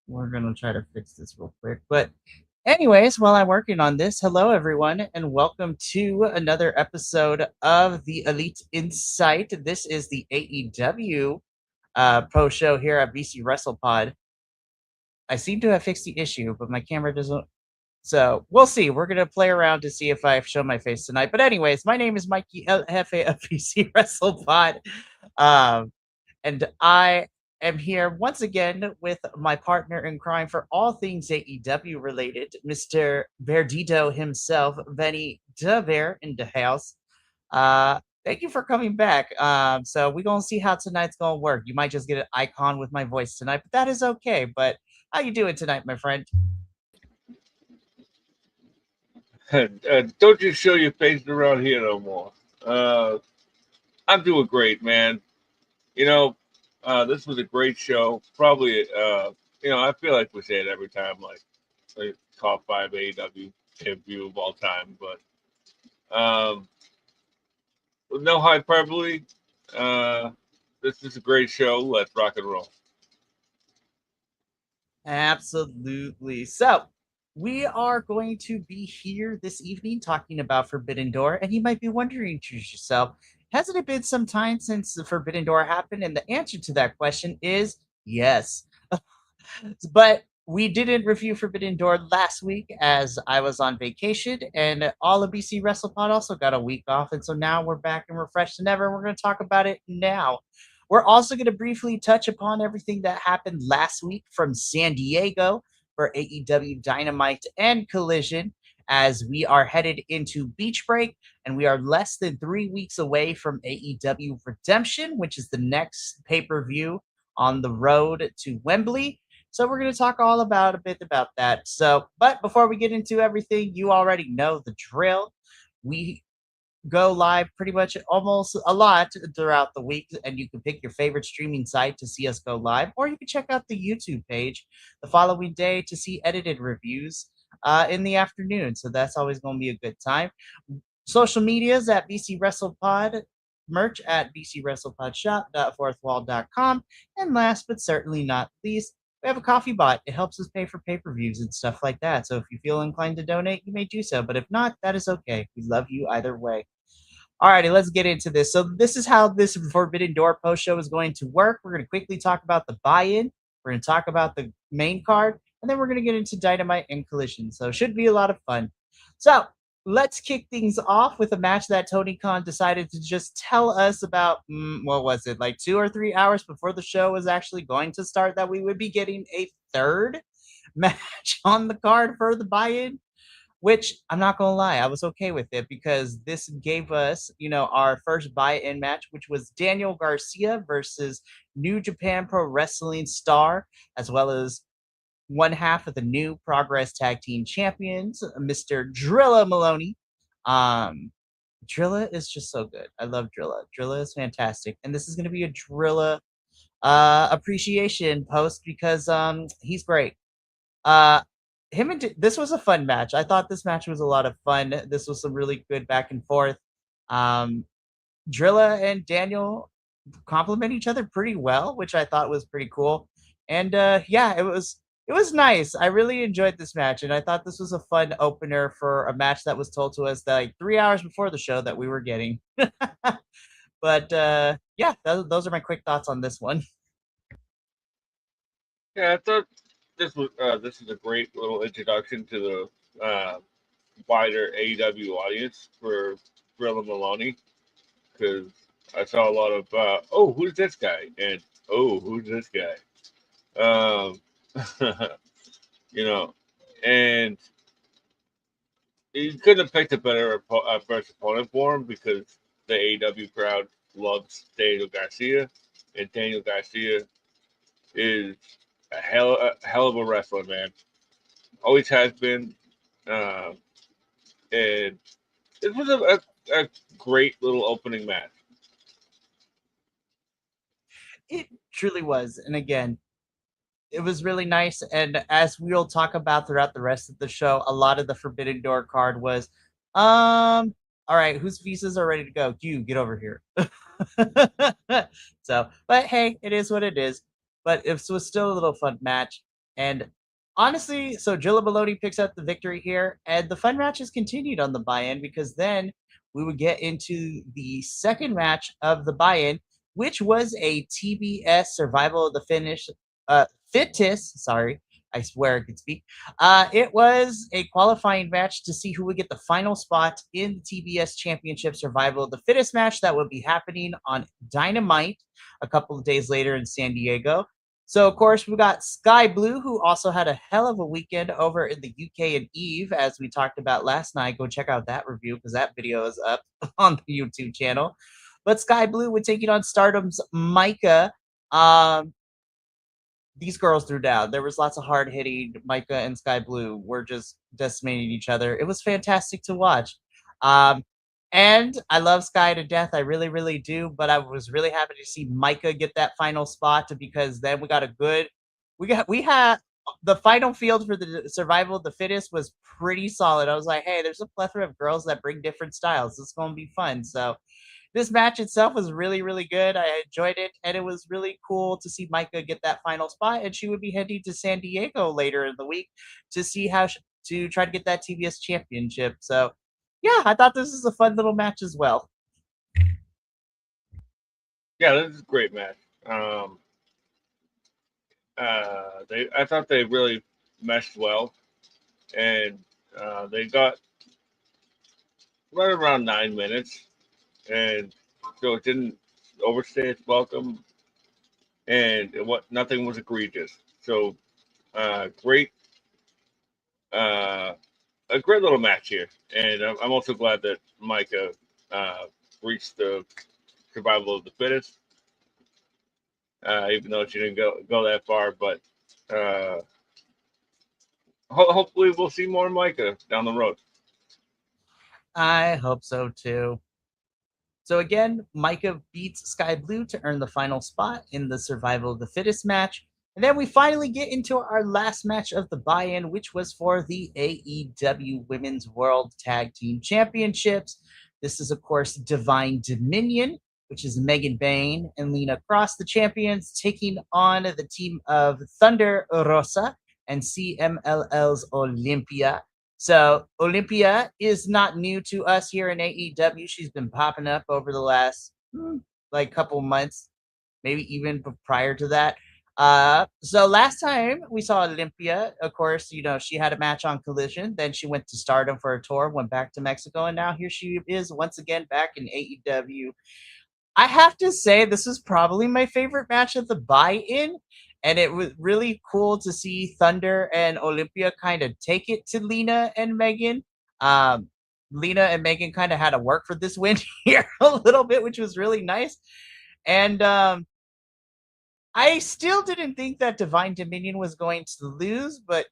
We're going to try to fix this real quick. But, anyways, while I'm working on this, hello, everyone, and welcome to another episode of the Elite Insight. This is the AEW pro show here at BC Wrestle Pod. I seem to have fixed the issue, but my camera doesn't. So we'll see. We're going to play around to see if I've shown my face tonight. But, anyways, my name is Mikey El Jefe of BC Wrestle Pod. Um, and I am here once again with my partner in crime for all things AEW related, Mr. Verdito himself, Benny the Bear in the house. Thank you for coming back. So we're gonna see how tonight's gonna work. You might just get an icon with my voice tonight, but that is okay. But how you doing tonight, my friend? Don't you show your face around here no more. Uh, I'm doing great, man. You know, this was a great show. Probably, I feel like we say it every time, like top five AEW view of all time. But with no hyperbole, uh, this is a great show. Let's rock and roll. Absolutely. So, we are going to be here this evening talking about Forbidden Door, and you might be wondering to yourself, hasn't it been some time since the Forbidden Door happened? And the answer to that question is yes. But we didn't review Forbidden Door last week as I was on vacation, and all of BC WrestlePod also got a week off. And so now we're back and refreshed than ever. We're going to talk about it now. We're also going to briefly touch upon everything that happened last week from San Diego for AEW Dynamite and Collision as we are headed into beach break and we are less than 3 weeks away from AEW Redemption, which is the next pay per view on the road to Wembley. So we're going to talk all about a bit about that. So, but before we get into everything, you already know the drill. We go live pretty much almost a lot throughout the week, and you can pick your favorite streaming site to see us go live, or you can check out the YouTube page the following day to see edited reviews in the afternoon. So that's always going to be a good time. Social medias at BC Wrestle Pod, merch at bcwrestlepodshop.fourthwall.com, and last but certainly not least, we have a coffee bot. It helps us pay for pay-per-views and stuff like that. So if you feel inclined to donate, you may do so. But if not, that is okay. We love you either way. Alrighty, let's get into this. So this is how this Forbidden Door post show is going to work. We're going to quickly talk about the buy-in. We're going to talk about the main card, and then we're going to get into Dynamite and Collision. So it should be a lot of fun. So let's kick things off with a match that Tony Khan decided to just tell us about. What was it, like 2 or 3 hours before the show was actually going to start, that we would be getting a third match on the card for the buy-in, which I'm not gonna lie, I was okay with it because this gave us, our first buy-in match, which was Daniel Garcia versus New Japan Pro Wrestling star, as well as one half of the new Progress Tag Team Champions, Mr. Drilla Maloney. Um, Drilla is just so good. I love Drilla. Drilla is fantastic, and this is going to be a Drilla appreciation post because he's great. Uh, this was a fun match. I thought this match was a lot of fun. This was some really good back and forth. Um, Drilla and Daniel complement each other pretty well, which I thought was pretty cool. And yeah, it was nice. I really enjoyed this match, and I thought this was a fun opener for a match that was told to us that, like 3 hours before the show that we were getting. But yeah, those are my quick thoughts on this one. Yeah, I thought this is a great little introduction to the wider AEW audience for Gorilla Maloney because I saw a lot of oh, who's this guy, and oh, who's this guy. Um, you know, and you couldn't have picked a better first opponent for him because the AEW crowd loves Daniel Garcia, and Daniel Garcia is a hell of a wrestler, man. Always has been, uh, and this was a great little opening match. It truly was. And again, it was really nice. And as we'll talk about throughout the rest of the show, a lot of the Forbidden Door card was, all right, whose visas are ready to go? You get over here. So, but hey, it is what it is. But it was still a little fun match. And honestly, so Jilla Maloney picks up the victory here, and the fun matches continued on the buy-in because then we would get into the second match of the buy-in, which was a TBS Survival of the Fittest. Sorry, I swear I could speak. It was a qualifying match to see who would get the final spot in the TBS Championship Survival of the Fittest match that would be happening on Dynamite a couple of days later in San Diego. So, of course, we got Sky Blue, who also had a hell of a weekend over in the UK and Eve, as we talked about last night. Go check out that review because that video is up on the YouTube channel. But Sky Blue would take it on Stardom's Micah. These girls threw down. There was lots of hard hitting. Micah and Sky Blue were just decimating each other. It was fantastic to watch. Um, and I love Sky to death. I really, really do. But I was really happy to see Micah get that final spot because then we got a good. We had the final field for the survival of the fittest was pretty solid. I was like, hey, there's a plethora of girls that bring different styles. It's going to be fun. So this match itself was really, really good. I enjoyed it, and it was really cool to see Micah get that final spot. And she would be heading to San Diego later in the week to see how to try to get that TBS championship. So, yeah, I thought this was a fun little match as well. Yeah, this is a great match. I thought they really meshed well, and they got right around 9 minutes, and so it didn't overstay its welcome, and nothing was egregious. So great, a great little match here, and I'm also glad that Micah reached the survival of the fittest, even though she didn't go that far. But hopefully, we'll see more Micah down the road. I hope so too. So again, Micah beats Sky Blue to earn the final spot in the survival of the fittest match. And then we finally get into our last match of the buy-in, which was for the AEW Women's World Tag Team Championships. This is, of course, Divine Dominion, which is Megan Bayne and Lena Cross, the champions, taking on the team of Thunder Rosa and CMLL's Olympia. So Olympia is not new to us here in AEW. She's been popping up over the last couple months, maybe even prior to that. So last time we saw Olympia, of course, she had a match on Collision. Then she went to Stardom for a tour, went back to Mexico, and now here she is once again back in AEW. I have to say, this is probably my favorite match of the buy-in, and it was really cool to see Thunder and Olympia kind of take it to Lena and Megan. Um, Lena and Megan kind of had to work for this win here a little bit, which was really nice. And I still didn't think that Divine Dominion was going to lose, but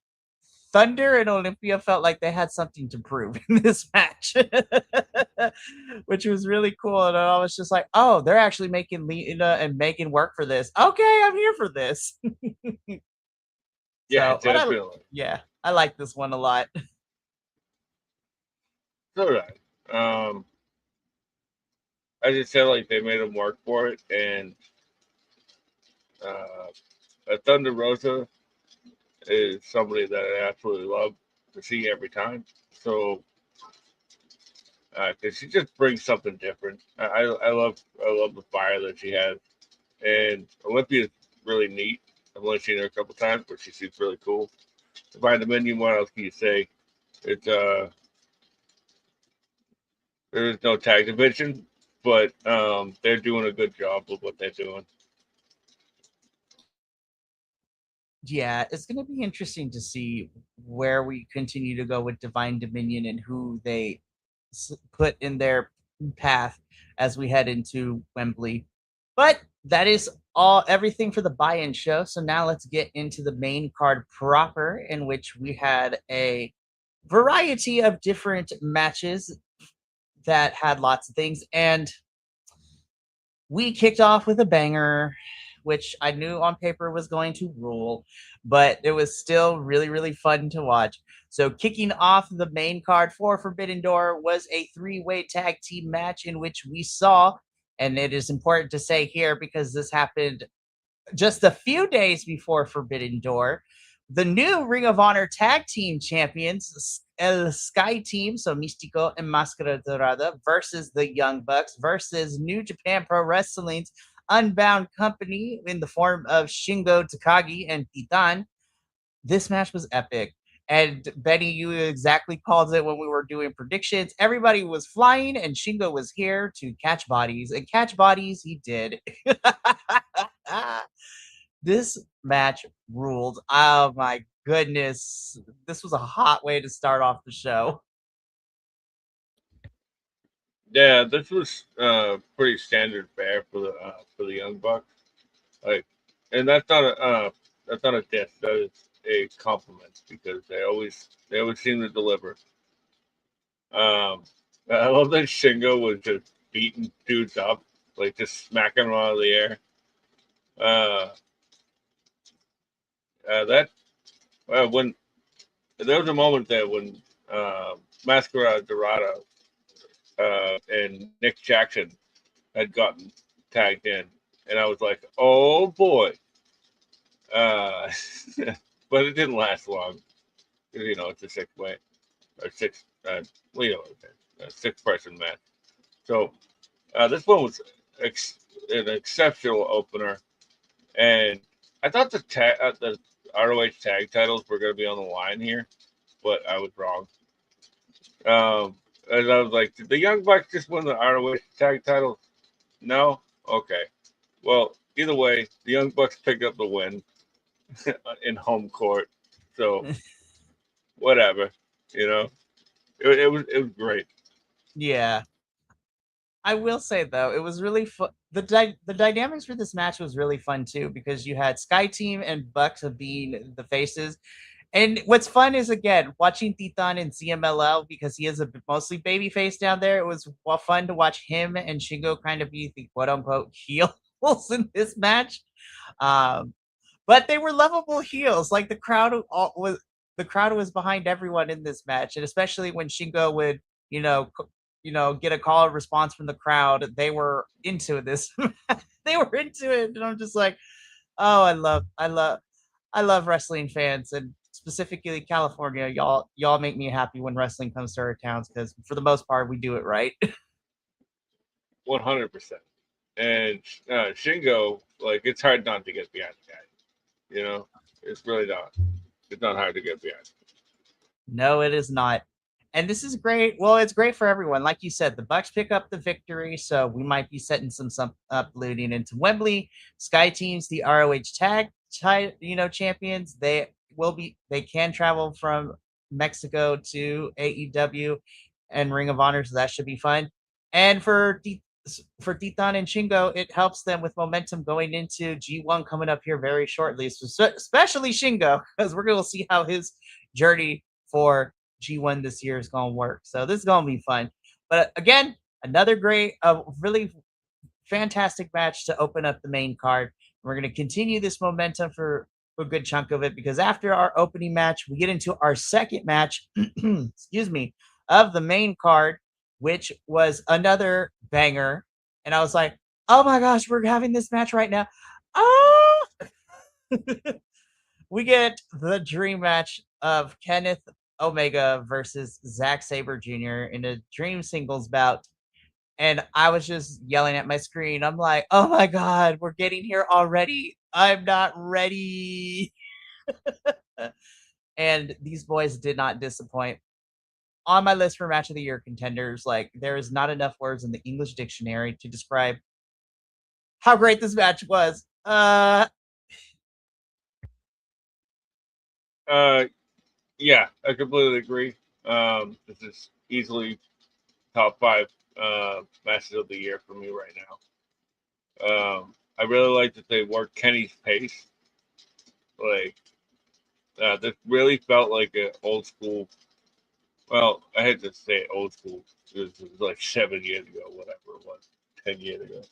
Thunder and Olympia felt like they had something to prove in this match, which was really cool. And I was just like, oh, they're actually making Lena and Megan work for this. Okay, I'm here for this. Yeah, so, definitely. I like this one a lot. So did I. I just felt like they made them work for it, and Thunder Rosa is somebody that I absolutely love to see every time. So, because she just brings something different. I love the fire that she has, and Olympia's really neat. I've only seen her a couple times, but she seems really cool. Divine Dominion, what else can you say? It's there's no tag division, but they're doing a good job with what they're doing. Yeah, it's going to be interesting to see where we continue to go with Divine Dominion and who they put in their path as we head into Wembley. But that is everything for the buy-in show. So now let's get into the main card proper, in which we had a variety of different matches that had lots of things. And we kicked off with a banger, which I knew on paper was going to rule, but it was still really, really fun to watch. So kicking off the main card for Forbidden Door was a three-way tag team match in which we saw, and it is important to say here because this happened just a few days before Forbidden Door, the new Ring of Honor Tag Team Champions, El Sky Team, so Místico and Máscara Dorada, versus the Young Bucks, versus New Japan Pro Wrestling's Unbound Company in the form of Shingo Takagi and Titan. This match was epic. And Benny, you exactly called it when we were doing predictions. Everybody was flying, and Shingo was here to catch bodies. And catch bodies, he did. This match ruled. Oh my goodness. This was a hot way to start off the show. Yeah, this was pretty standard fare for the Young Bucks. Like, and that's not a diss. That is a compliment because they always seem to deliver. Um, I love that Shingo was just beating dudes up, like just smacking them out of the air. Uh, that when there was a moment there when Mascara Dorado and Nick Jackson had gotten tagged in, and I was like, "Oh boy!" Uh, but it didn't last long. You know, it's a six way or six. Well, you know, a six-person match. So this one was an exceptional opener, and I thought the ROH tag titles were going to be on the line here, but I was wrong. And I was like, did the Young Bucks just win the ROH tag titles? No? Okay. Well, either way, the Young Bucks picked up the win in home court. So, whatever. You know, it was great. Yeah. I will say though, it was really fun. The dynamics for this match was really fun too because you had Sky Team and Bucks being the faces. And what's fun is again watching Titan and CMLL because he is a mostly baby face down there. It was fun to watch him and Shingo kind of be the quote unquote heels in this match. Um, but they were lovable heels. Like the crowd was behind everyone in this match, and especially when Shingo would get a call or response from the crowd, they were into this. They were into it, and I'm just like, oh, I love wrestling fans, and specifically California. Y'all make me happy when wrestling comes to our towns because for the most part we do it right. 100%. And Shingo, like, it's hard not to get behind the guy. You know, it's really not. It's not hard to get behind. No, it is not. And this is great. Well, it's great for everyone. Like you said, the Bucks pick up the victory, so we might be setting some up leading into Wembley. Sky Teams, the ROH champions. They can travel from Mexico to AEW and Ring of Honor, so that should be fun. And for Titan and Shingo, it helps them with momentum going into G1 coming up here very shortly, so especially Shingo, because we're going to see how his journey for G1 this year is going to work. So this is going to be fun. But again, another great, really fantastic match to open up the main card. We're going to continue this momentum for a good chunk of it because after our opening match, we get into our second match, excuse me, of the main card, which was another banger. And I was like, oh my gosh, we're having this match right now. Oh, we get the dream match of Kenneth Omega versus Zack Sabre Jr. in a dream singles bout. And I was just yelling at my screen. I'm like, oh my God, we're getting here already. I'm not ready. And these boys did not disappoint. On my list for match of the year contenders, like there is not enough words in the English dictionary to describe how great this match was. Uh, yeah, I completely agree. This is easily top five matches of the year for me right now. I really like that they worked Kenny's pace. Like, this really felt like an old school. Well, I hate to say old school because it was like 7 years ago, whatever it was, 10 years ago.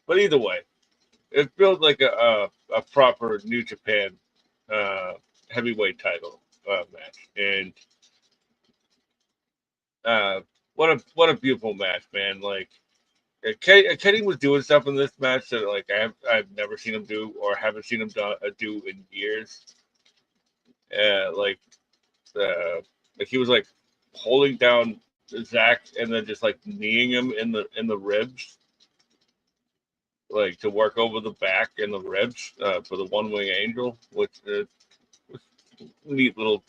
But either way, it feels like a proper New Japan uh, heavyweight title match, and what a beautiful match, man! Like Kenny was doing stuff in this match that like I've never seen him do or haven't seen him do in years, like he was like holding down Zach and then just like kneeing him in the ribs, like to work over the back and the ribs for the one wing angel, which was a neat little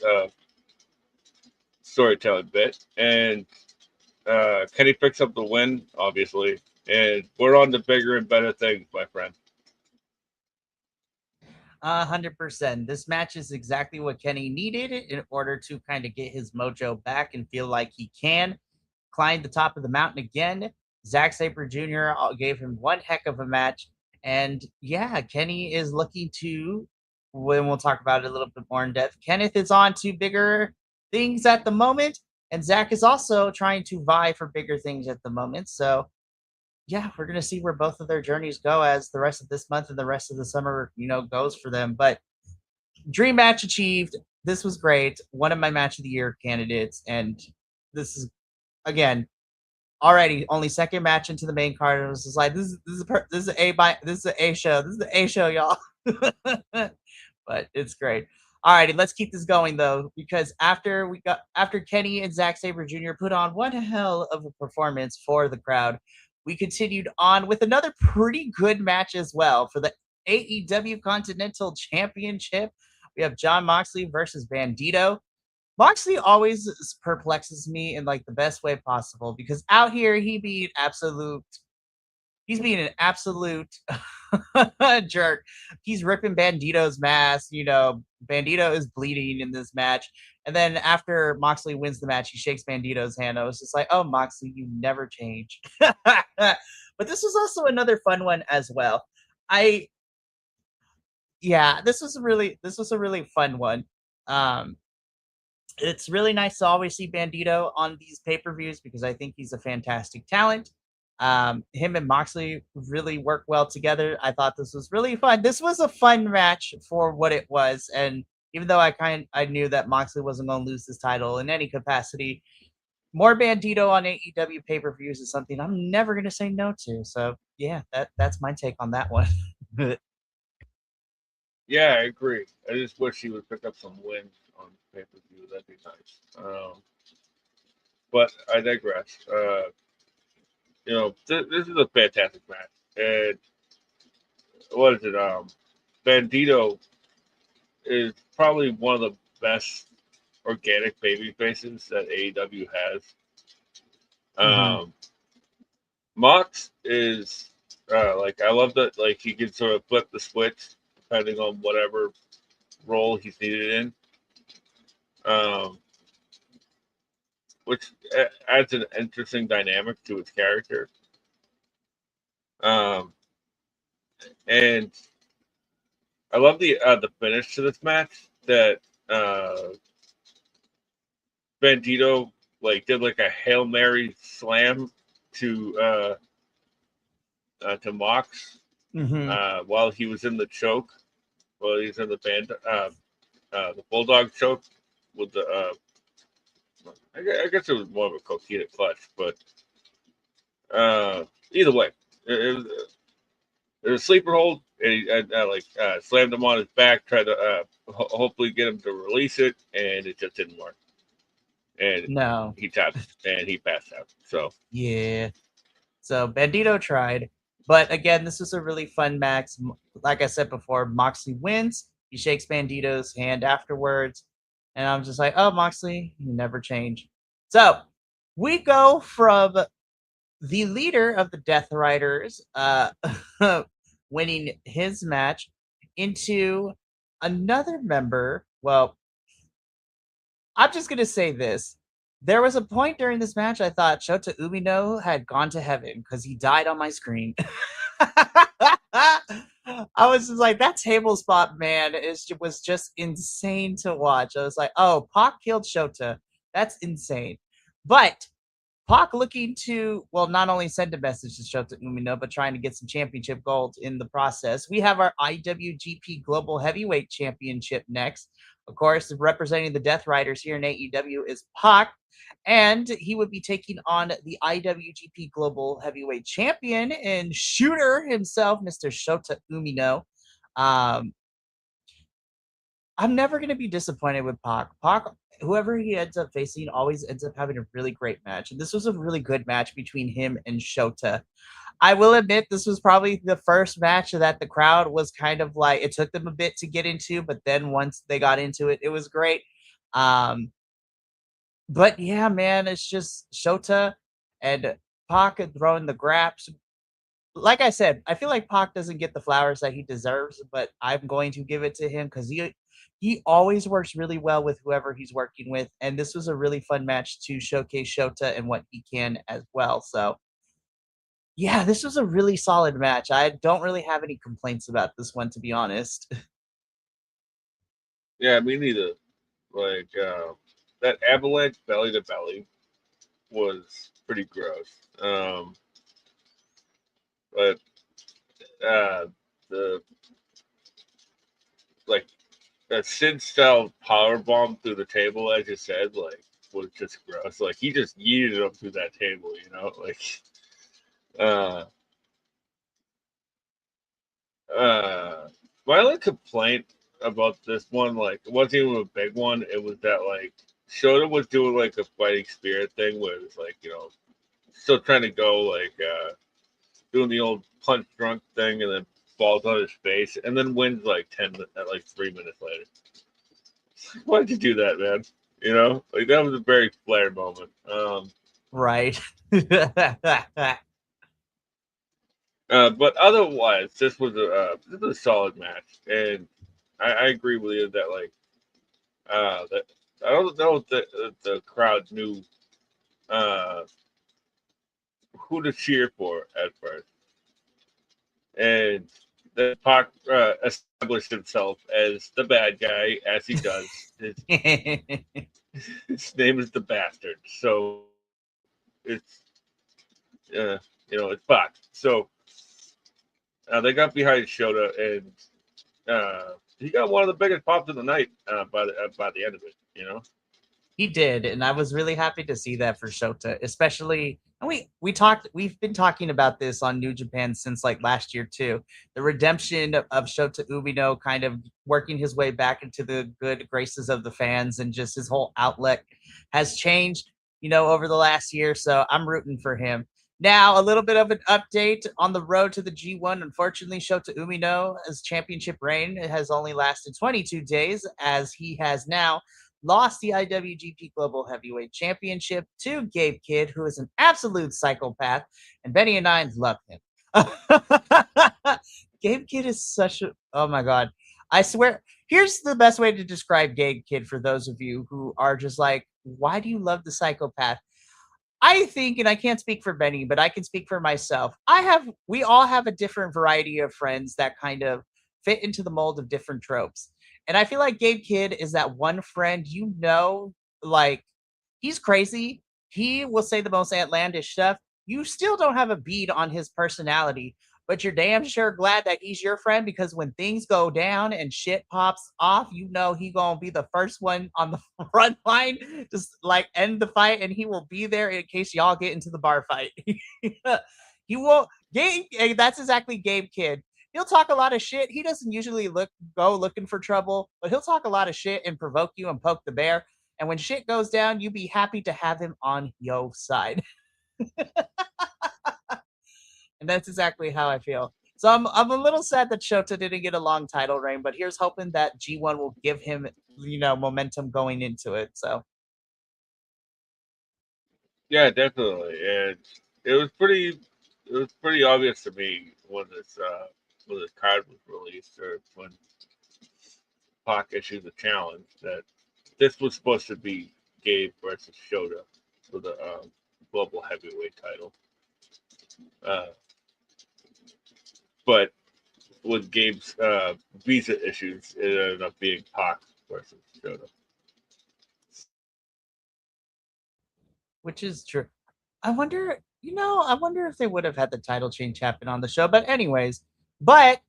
storytelling bit. And Kenny picks up the win, obviously, and we're on to bigger and better things, my friend. 100%. This match is exactly what Kenny needed in order to kind of get his mojo back and feel like he can climb the top of the mountain again. Zack Sabre Jr. gave him one heck of a match. And yeah, Kenny is looking to, when we'll talk about it a little bit more in depth, Kenneth is on to bigger things at the moment. And Zach is also trying to vie for bigger things at the moment. So yeah, we're gonna see where both of their journeys go as the rest of this month and the rest of the summer, goes for them. But dream match achieved. This was great. One of my match of the year candidates, and this is again already only second match into the main card. And it was just like this is a A show. This is the A show, y'all. But it's great. All righty, let's keep this going though, because after Kenny and Zack Sabre Jr. put on one hell of a performance for the crowd, we continued on with another pretty good match as well for the AEW Continental Championship. We have Jon Moxley versus Bandito. Moxley always perplexes me in like the best way possible because out here he's being an absolute jerk. He's ripping Bandito's mask. Bandito is bleeding in this match. And then after Moxley wins the match, he shakes Bandito's hand. I was just like, oh, Moxley, you never change. But this was also another fun one as well. This was a really fun one. Um, it's really nice to always see Bandito on these pay-per-views because I think he's a fantastic talent. Him and Moxley really work well together. I thought this was really fun. This was a fun match for what it was, and even though I knew that Moxley wasn't going to lose this title in any capacity, more Bandito on AEW pay-per-views is something I'm never going to say no to. So yeah, that's my take on that one. Yeah, I agree. I just wish he would pick up some wins on pay per view. That'd be nice. But I digress. This is a fantastic match. And what is it? Bandito is probably one of the best organic baby faces that AEW has. Mhm. Mox is I love that he can sort of flip the switch depending on whatever role he's needed in. Which adds an interesting dynamic to his character. And I love the finish to this match that Bandito did a Hail Mary slam to Mox while he was in the choke, while he's in the Bulldog choke with the I guess it was more of a coquina clutch, but either way, it was a sleeper hold, and he slammed him on his back, tried to hopefully get him to release it, and it just didn't work. And No. he tapped and he passed out. So Yeah. So Bandito tried, but again, this was a really fun match. Like I said before, Moxley wins. He shakes Bandito's hand afterwards, and I'm just like, oh, Moxley, you never change. So we go from the leader of the Death Riders winning his match into another member. Well, I'm just gonna say this. There was a point during this match I thought Shota Umino had gone to heaven because he died on my screen. I was just like, that table spot, man, was just insane to watch. I was like, oh, Pac killed Shota. That's insane. But Pac looking to, well, not only send a message to Shota Umino, but trying to get some championship gold in the process. We have our IWGP Global Heavyweight Championship next. Of course, representing the Death Riders here in AEW is Pac, and he would be taking on the IWGP Global Heavyweight Champion and shooter himself, Mr. Shota Umino. Um, I'm never going to be disappointed with Pac. Pac, whoever he ends up facing, always ends up having a really great match. And this was a really good match between him and Shota. I will admit this was probably the first match that the crowd was kind of like, it took them a bit to get into, but then once they got into it, it was great. Um, but yeah, man, it's just Shota and Pac throwing the graps. Like I said, I feel like Pac doesn't get the flowers that he deserves, but I'm going to give it to him because he always works really well with whoever he's working with, and this was a really fun match to showcase Shota and what he can as well. So yeah, this was a really solid match. I don't really have any complaints about this one, to be honest. Yeah, me neither. Like that avalanche belly to belly was pretty gross. But the like that Sid style power bomb through the table, as you said, like was just gross. Like he just yeeted him through that table, you know. Like uh, my only complaint about this one, like it wasn't even a big one. It was that like Shota was doing like a fighting spirit thing, where it was like still trying to go like doing the old punch drunk thing, and then falls on his face, and then wins like 3 minutes later. Why'd you do that, man? You know, like that was a very Flair moment. Right. But otherwise, this was a solid match, and I agree with you that like that I don't know if the crowd knew uh, who to cheer for at first, and then Pac established himself as the bad guy, as he does. His name is the Bastard, so it's it's Pac. So they got behind Shota, and he got one of the biggest pops of the night by the end of it. You know. He did, and I was really happy to see that for Shota, especially. And we've been talking about this on New Japan since like last year too. The redemption of Shota Umino kind of working his way back into the good graces of the fans, and just his whole outlet has changed, over the last year. So I'm rooting for him. Now, a little bit of an update on the road to the G1. Unfortunately, Shota Umino's championship reign has only lasted 22 days, as he has now lost the IWGP Global Heavyweight Championship to Gabe Kidd, who is an absolute psychopath, and Benny and I love him. Gabe Kidd is such a, oh my God. I swear, here's the best way to describe Gabe Kidd for those of you who are just like, why do you love the psychopath? I think, and I can't speak for Benny, but I can speak for myself. We all have a different variety of friends that kind of fit into the mold of different tropes. And I feel like Gabe Kidd is that one friend, like he's crazy. He will say the most outlandish stuff. You still don't have a bead on his personality, but you're damn sure glad that he's your friend, because when things go down and shit pops off, he gonna be the first one on the front line, just like end the fight, and he will be there in case y'all get into the bar fight. He will. Gabe, that's exactly Gabe Kidd. He'll talk a lot of shit. He doesn't usually go looking for trouble, but he'll talk a lot of shit and provoke you and poke the bear. And when shit goes down, you be happy to have him on your side. And that's exactly how I feel. So I'm a little sad that Shota didn't get a long title reign, but here's hoping that G1 will give him, momentum going into it. So Yeah, definitely, and it was pretty. It was pretty obvious to me when this card was released, or when Pac issued the challenge, that this was supposed to be Gabe versus Shota for the global heavyweight title. Uh, but with Gabe's visa issues, it ended up being Pac versus Shota. which is true. I wonder if they would have had the title change happen on the show. But anyways, but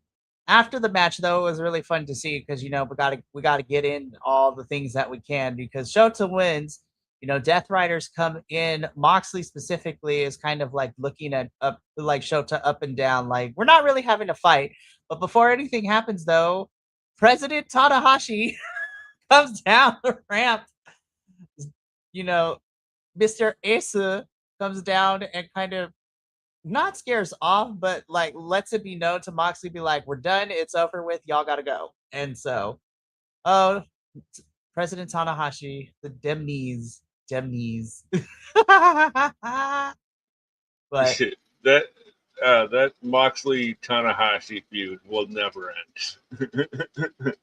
after the match though, it was really fun to see, because we gotta get in all the things that we can, because Shota wins. Death Riders come in. Moxley specifically is kind of like looking at up like Shota up and down, like we're not really having a fight. But before anything happens though, President Tanahashi comes down the ramp. You know, Mr. Asa comes down and kind of not scares off, but like lets it be known to Moxley, be like, "We're done. It's over with. Y'all gotta go." And so, oh, President Tanahashi, the dem knees. But that that Moxley Tanahashi feud will never end.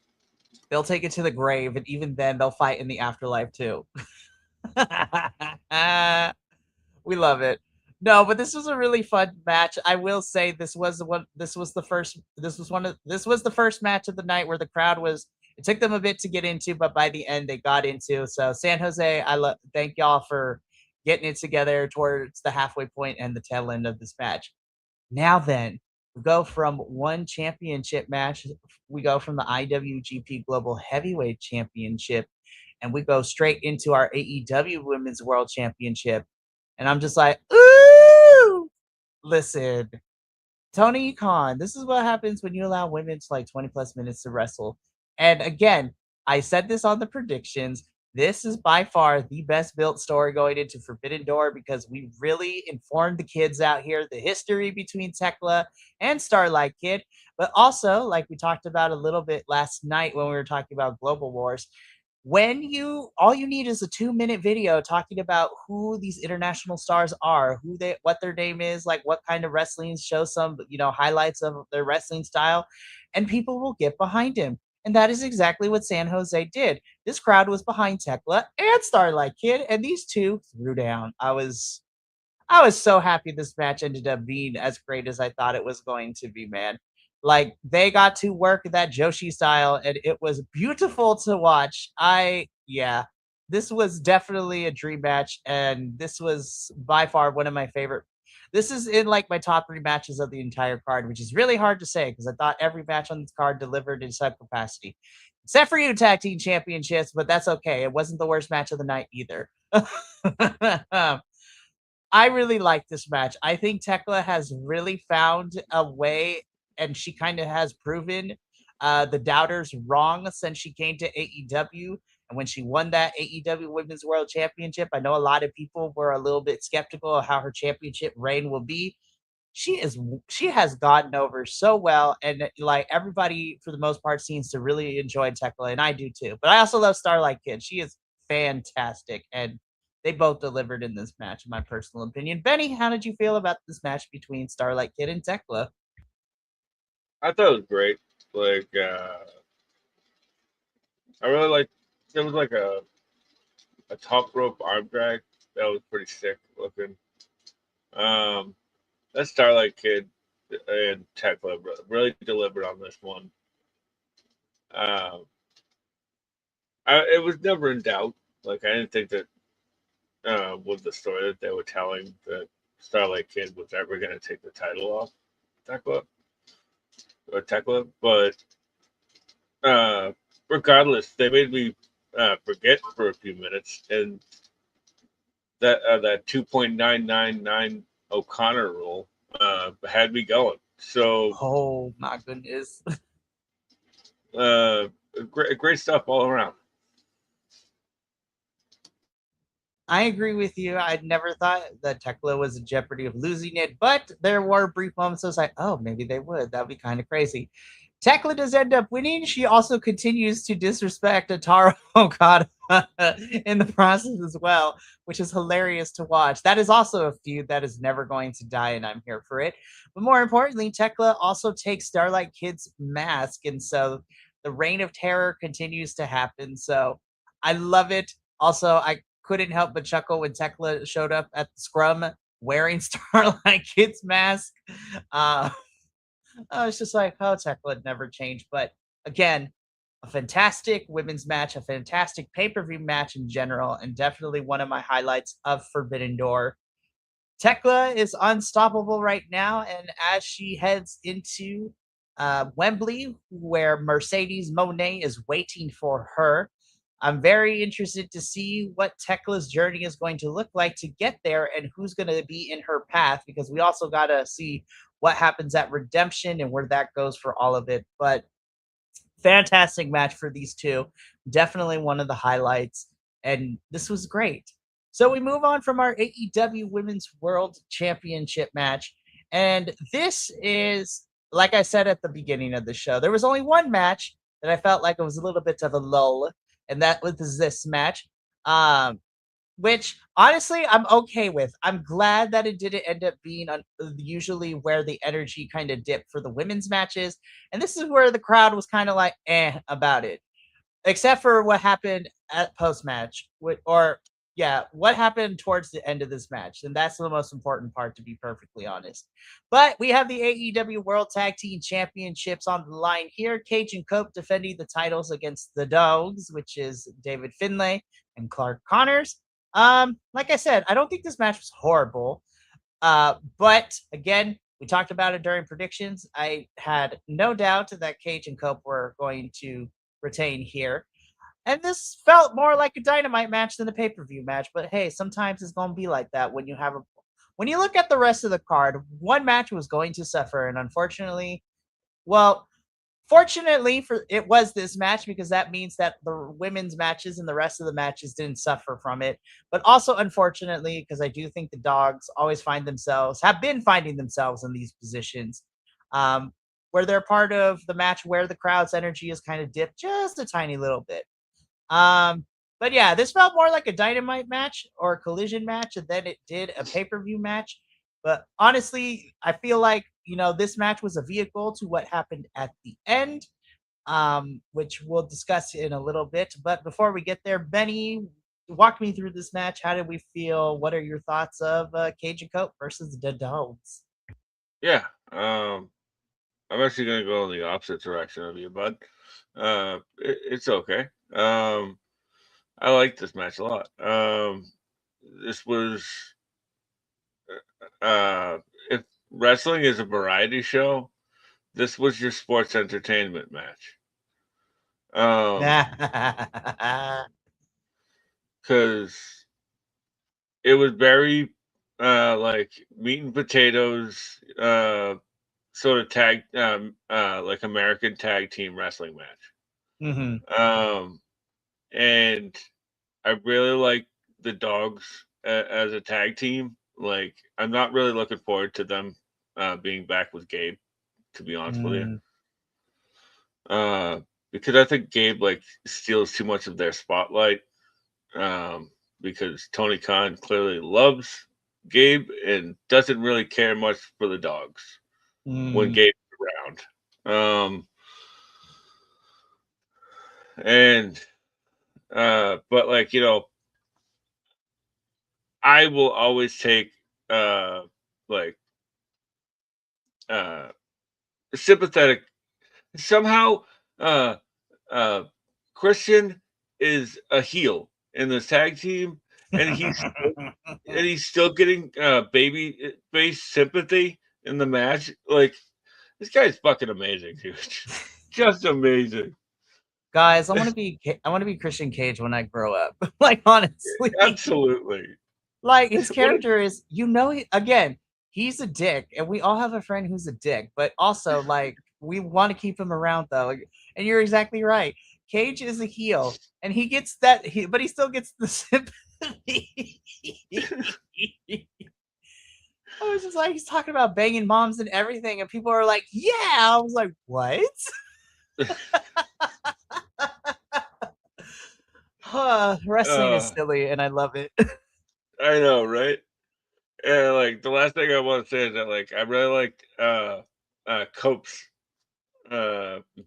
they'll take it to the grave, and even then, they'll fight in the afterlife too. We love it. No, but this was a really fun match. I will say this was the one. This was the first. This was the first match of the night where the crowd was. It took them a bit to get into, but by the end they got into. So San Jose, thank y'all for getting it together towards the halfway point and the tail end of this match. Now then, we go from one championship match. We go from the IWGP Global Heavyweight Championship, and we go straight into our AEW Women's World Championship. And I'm just like, ooh, listen, Tony Khan, this is what happens when you allow women to like 20 plus minutes to wrestle. And again, I said this on the predictions. This is by far the best built story going into Forbidden Door because we really informed the kids out here the history between Tekla and Starlight Kid. But also, like we talked about a little bit last night when we were talking about Global Wars, when you all you need is a 2-minute video talking about who these international stars are, what their name is, like what kind of wrestling, show some highlights of their wrestling style, and people will get behind him. And that is exactly what San Jose did. This crowd was behind Tekla and Starlight Kid, and these two threw down. I was so happy this match ended up being as great as I thought it was going to be, man. Like they got to work that Joshi style and it was beautiful to watch. Yeah, this was definitely a dream match and this was by far one of my favorite. This is in like my top 3 matches of the entire card, which is really hard to say because I thought every match on this card delivered in some capacity. Except for you tag team championships, but that's okay. It wasn't the worst match of the night either. I really like this match. I think Tekla has really found a way, and she kind of has proven the doubters wrong since she came to AEW. And when she won that AEW Women's World Championship, I know a lot of people were a little bit skeptical of how her championship reign will be. She has gotten over so well, and like everybody for the most part seems to really enjoy Tekla, and I do too. But I also love Starlight Kid. She is fantastic, and they both delivered in this match, in my personal opinion. Benny, how did you feel about this match between Starlight Kid and Tekla? I thought it was great. Like I really like. It was like a top rope arm drag that was pretty sick looking. Um, that Starlight Kid and Tekla really delivered on this one. Um, it was never in doubt. Like I didn't think that with the story that they were telling that Starlight Kid was ever going to take the title off Tekla Tekla, but uh, regardless, they made me forget for a few minutes, and that 2.999 O'Connor rule had me going. So, Oh my goodness. uh, great stuff all around. I agree with you. I never thought that Tekla was in jeopardy of losing it, but there were brief moments I was like, oh, maybe they would. That would be kind of crazy. Tekla does end up winning. She also continues to disrespect Atara Okada in the process as well, which is hilarious to watch. That is also a feud that is never going to die, and I'm here for it. But more importantly, Tekla also takes Starlight Kid's mask, and so the reign of terror continues to happen. So I love it. Also, I couldn't help but chuckle when Tekla showed up at the scrum wearing Starlight Kid's mask. Uh, I was just like, oh, Tekla never changed. But again, a fantastic women's match, a fantastic pay-per-view match in general, and definitely one of my highlights of Forbidden Door. Tekla is unstoppable right now, and as she heads into Wembley, where Mercedes Monet is waiting for her, I'm very interested to see what Tekla's journey is going to look like to get there and who's going to be in her path, because we also got to see what happens at Redemption and where that goes for all of it. But Fantastic match for these two. Definitely one of the highlights. And this was great. So we move on from our AEW Women's World Championship match. And this is, like I said at the beginning of the show, there was only one match that I felt like it was a little bit of a lull, and that was this match. Um, which honestly I'm okay with. I'm glad that it didn't end up being usually where the energy kind of dipped for the women's matches, and this is where the crowd was kind of like about it, except for what happened at post match, or yeah, what happened towards the end of this match, and that's the most important part, to be perfectly honest. But we have the AEW World Tag Team Championships on the line here. Cage and Cope defending the titles against the Dogs, which is David Finlay and Clark Connors. Like I said, I don't think this match was horrible. But again, we talked about it during predictions. I had no doubt that Cage and Cope were going to retain here. And this felt more like a dynamite match than a pay-per-view match. But hey, sometimes it's gonna be like that when you look at the rest of the card, one match was going to suffer, and unfortunately, well, fortunately for it was this match, because that means that the women's matches and the rest of the matches didn't suffer from it. But also unfortunately, because I do think the Dogs always have been finding themselves in these positions, um, where they're part of the match where the crowd's energy is kind of dipped just a tiny little bit. But yeah, this felt more like a dynamite match or a collision match than it did a pay-per-view match. But honestly, I feel like, this match was a vehicle to what happened at the end, which we'll discuss in a little bit. But before we get there, Benny, walk me through this match. How did we feel? What are your thoughts of Cage and Cope versus the Dogs? Yeah. I'm actually gonna go in the opposite direction of you, bud. It's okay. I like this match a lot. This was if wrestling is a variety show, this was your sports entertainment match. Because it was very like meat and potatoes, sort of like American tag team wrestling match. Mm-hmm. And I really like the Dogs as a tag team. Like, I'm not really looking forward to them being back with Gabe, to be honest with you. Mm. Because I think Gabe like steals too much of their spotlight. Because Tony Khan clearly loves Gabe and doesn't really care much for the Dogs when Mm. Gabe's around. And but like, I will always take like uh sympathetic somehow. uh uh Christian is a heel in this tag team, and he's still getting baby face sympathy in the match. Like, this guy's fucking amazing, dude. Just amazing. Guys, I want to be Christian Cage when I grow up. Like, honestly, Absolutely. like his What a- character is, again, he's a dick, and we all have a friend who's a dick, but also like we want to keep him around though. And you're exactly right. Cage is a heel, and he gets that, but he still gets the sympathy. I was just like, he's talking about banging moms and everything, and people are like, "Yeah." I was like, "What?" Wrestling is uh, silly, and I love it. I know, right? And like the last thing I want to say is that like I really liked Cope's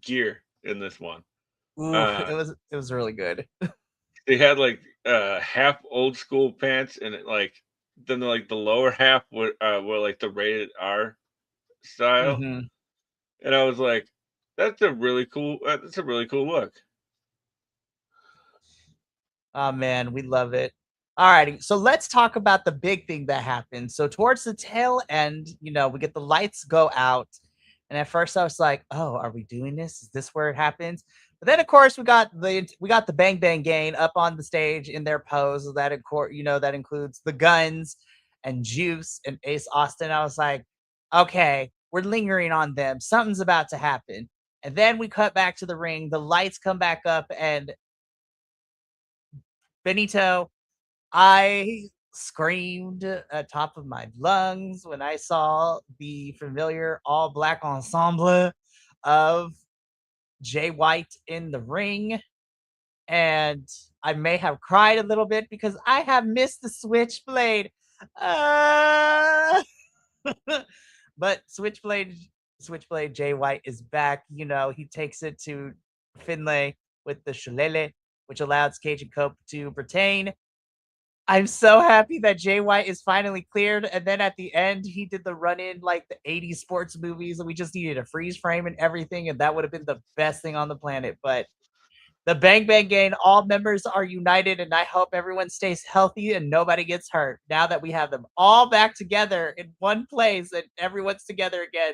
gear in this one. Ooh, Uh it was really good. they had like half old school pants, and it like then like the lower half were like the rated R style. Hmm. And I was like, that's a really cool look. Oh man, we love it. All righty, so let's talk about the big thing that happened. So towards the tail end, we get the lights go out, and at first I was like, "Oh, are we doing this? Is this where it happens?" But then, of course, we got the Bang Bang Gang up on the stage in their pose. That includes the Guns and Juice and Ace Austin. I was like, "Okay, we're lingering on them. Something's about to happen." And then we cut back to the ring. The lights come back up, and Benito, I screamed at top of my lungs when I saw the familiar all black ensemble of Jay White in the ring. And I may have cried a little bit because I have missed the Switchblade. Uh... but Switchblade Jay White is back. You know, he takes it to Finlay with the shillelagh, which allows Cage and Cope to retain. I'm so happy that Jay White is finally cleared. And then at the end, he did the run in like the 80s sports movies, and we just needed a freeze frame and everything. And that would have been the best thing on the planet. But the Bang Bang Gang, all members are united, and I hope everyone stays healthy and nobody gets hurt. Now that we have them all back together in one place and everyone's together again.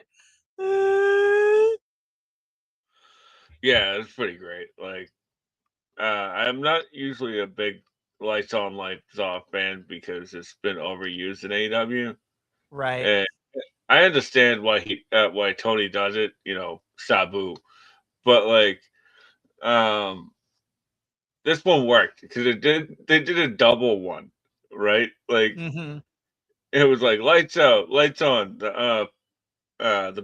Yeah, it's pretty great. Like, I'm not usually a big lights on, lights off fan because it's been overused in AEW, Right. and I understand why Tony does it. Sabu, but like, um, this one worked because they did a double one, right? Like, Mm-hmm. it was like lights out, lights on, the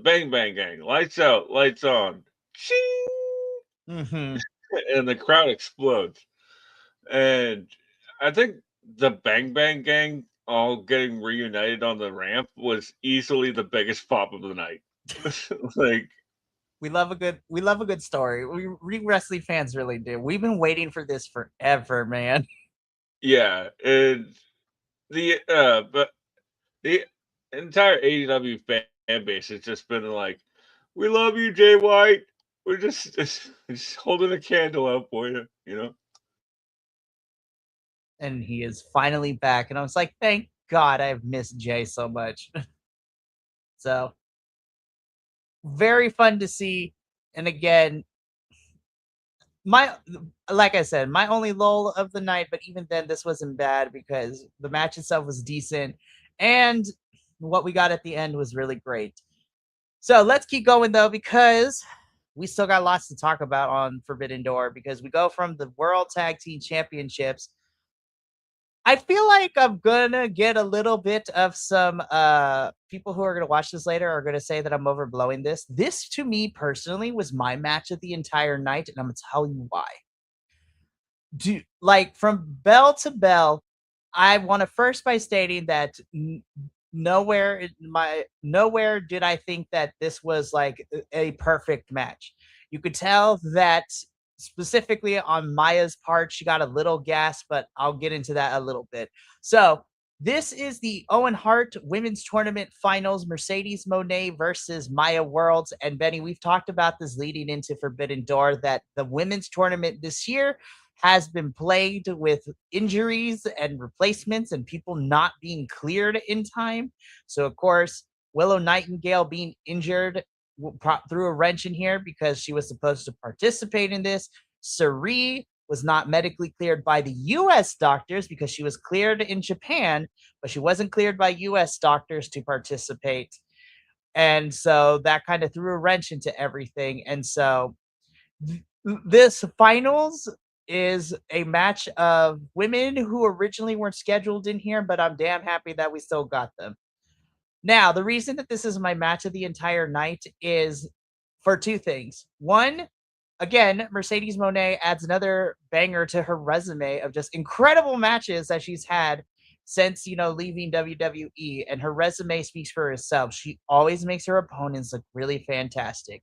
Bang Bang Gang, lights out, lights on, ching, Mm-hmm. and the crowd explodes. And I think the Bang Bang Gang all getting reunited on the ramp was easily the biggest pop of the night. Like, We love a good story. We wrestling fans really do. We've been waiting for this forever, man. yeah, and but the entire AEW fan base has just been like, "We love you, Jay White. We're just holding a candle out for you," you know. And he is finally back. And I was like, thank God I've missed Jay so much. So very fun to see. And again, my like I said, my only lull of the night, but even then this wasn't bad because the match itself was decent and what we got at the end was really great. So let's keep going though, because we still got lots to talk about on Forbidden Door because we go from the World Tag Team Championships. I feel like I'm gonna get a little bit of some people who are gonna watch this later are gonna say that I'm overblowing this. This to me personally was my match of the entire night, and I'm gonna tell you why. Like from bell to bell, I want to first by stating that nowhere did I think that this was like a perfect match. You could tell that specifically on Maya's part, she got a little gas, but I'll get into that a little bit. So this is the Owen Hart Women's Tournament Finals, Mercedes Moné versus Maya Worlds. And Benny, we've talked about this leading into Forbidden Door, that the women's tournament this year has been plagued with injuries and replacements and people not being cleared in time. So, of course, Willow Nightingale being injured threw a wrench in here because she was supposed to participate in this. Sari was not medically cleared by the U.S. doctors because she was cleared in Japan, but she wasn't cleared by U.S. doctors to participate. And so that kind of threw a wrench into everything. And so this finals is a match of women who originally weren't scheduled in here, but I'm damn happy that we still got them. Now, the reason that this is my match of the entire night is for two things. One, again, Mercedes Moné adds another banger to her resume of just incredible matches that she's had since, leaving WWE, and her resume speaks for herself. She always makes her opponents look really fantastic.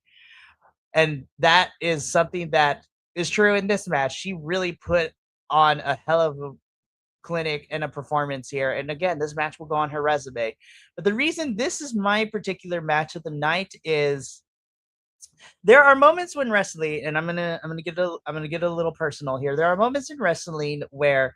And that is something that is true in this match. She really put on a hell of a clinic and a performance here. And again, this match will go on her resume. But the reason this is my particular match of the night is there are moments when wrestling, and I'm gonna get a little personal here. There are moments in wrestling where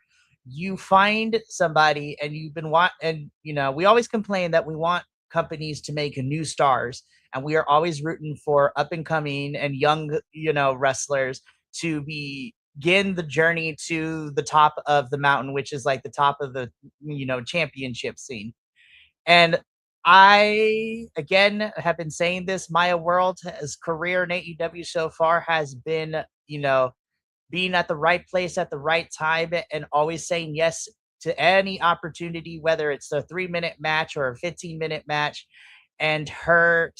you find somebody and you've been and we always complain that we want companies to make new stars, and we are always rooting for up and coming and young wrestlers to begin the journey to the top of the mountain, which is like the top of the championship scene. And I again have been saying this. Maya World's career in AEW so far has been, being at the right place at the right time and always saying yes to any opportunity, whether it's a 3-minute match or a 15-minute match. And her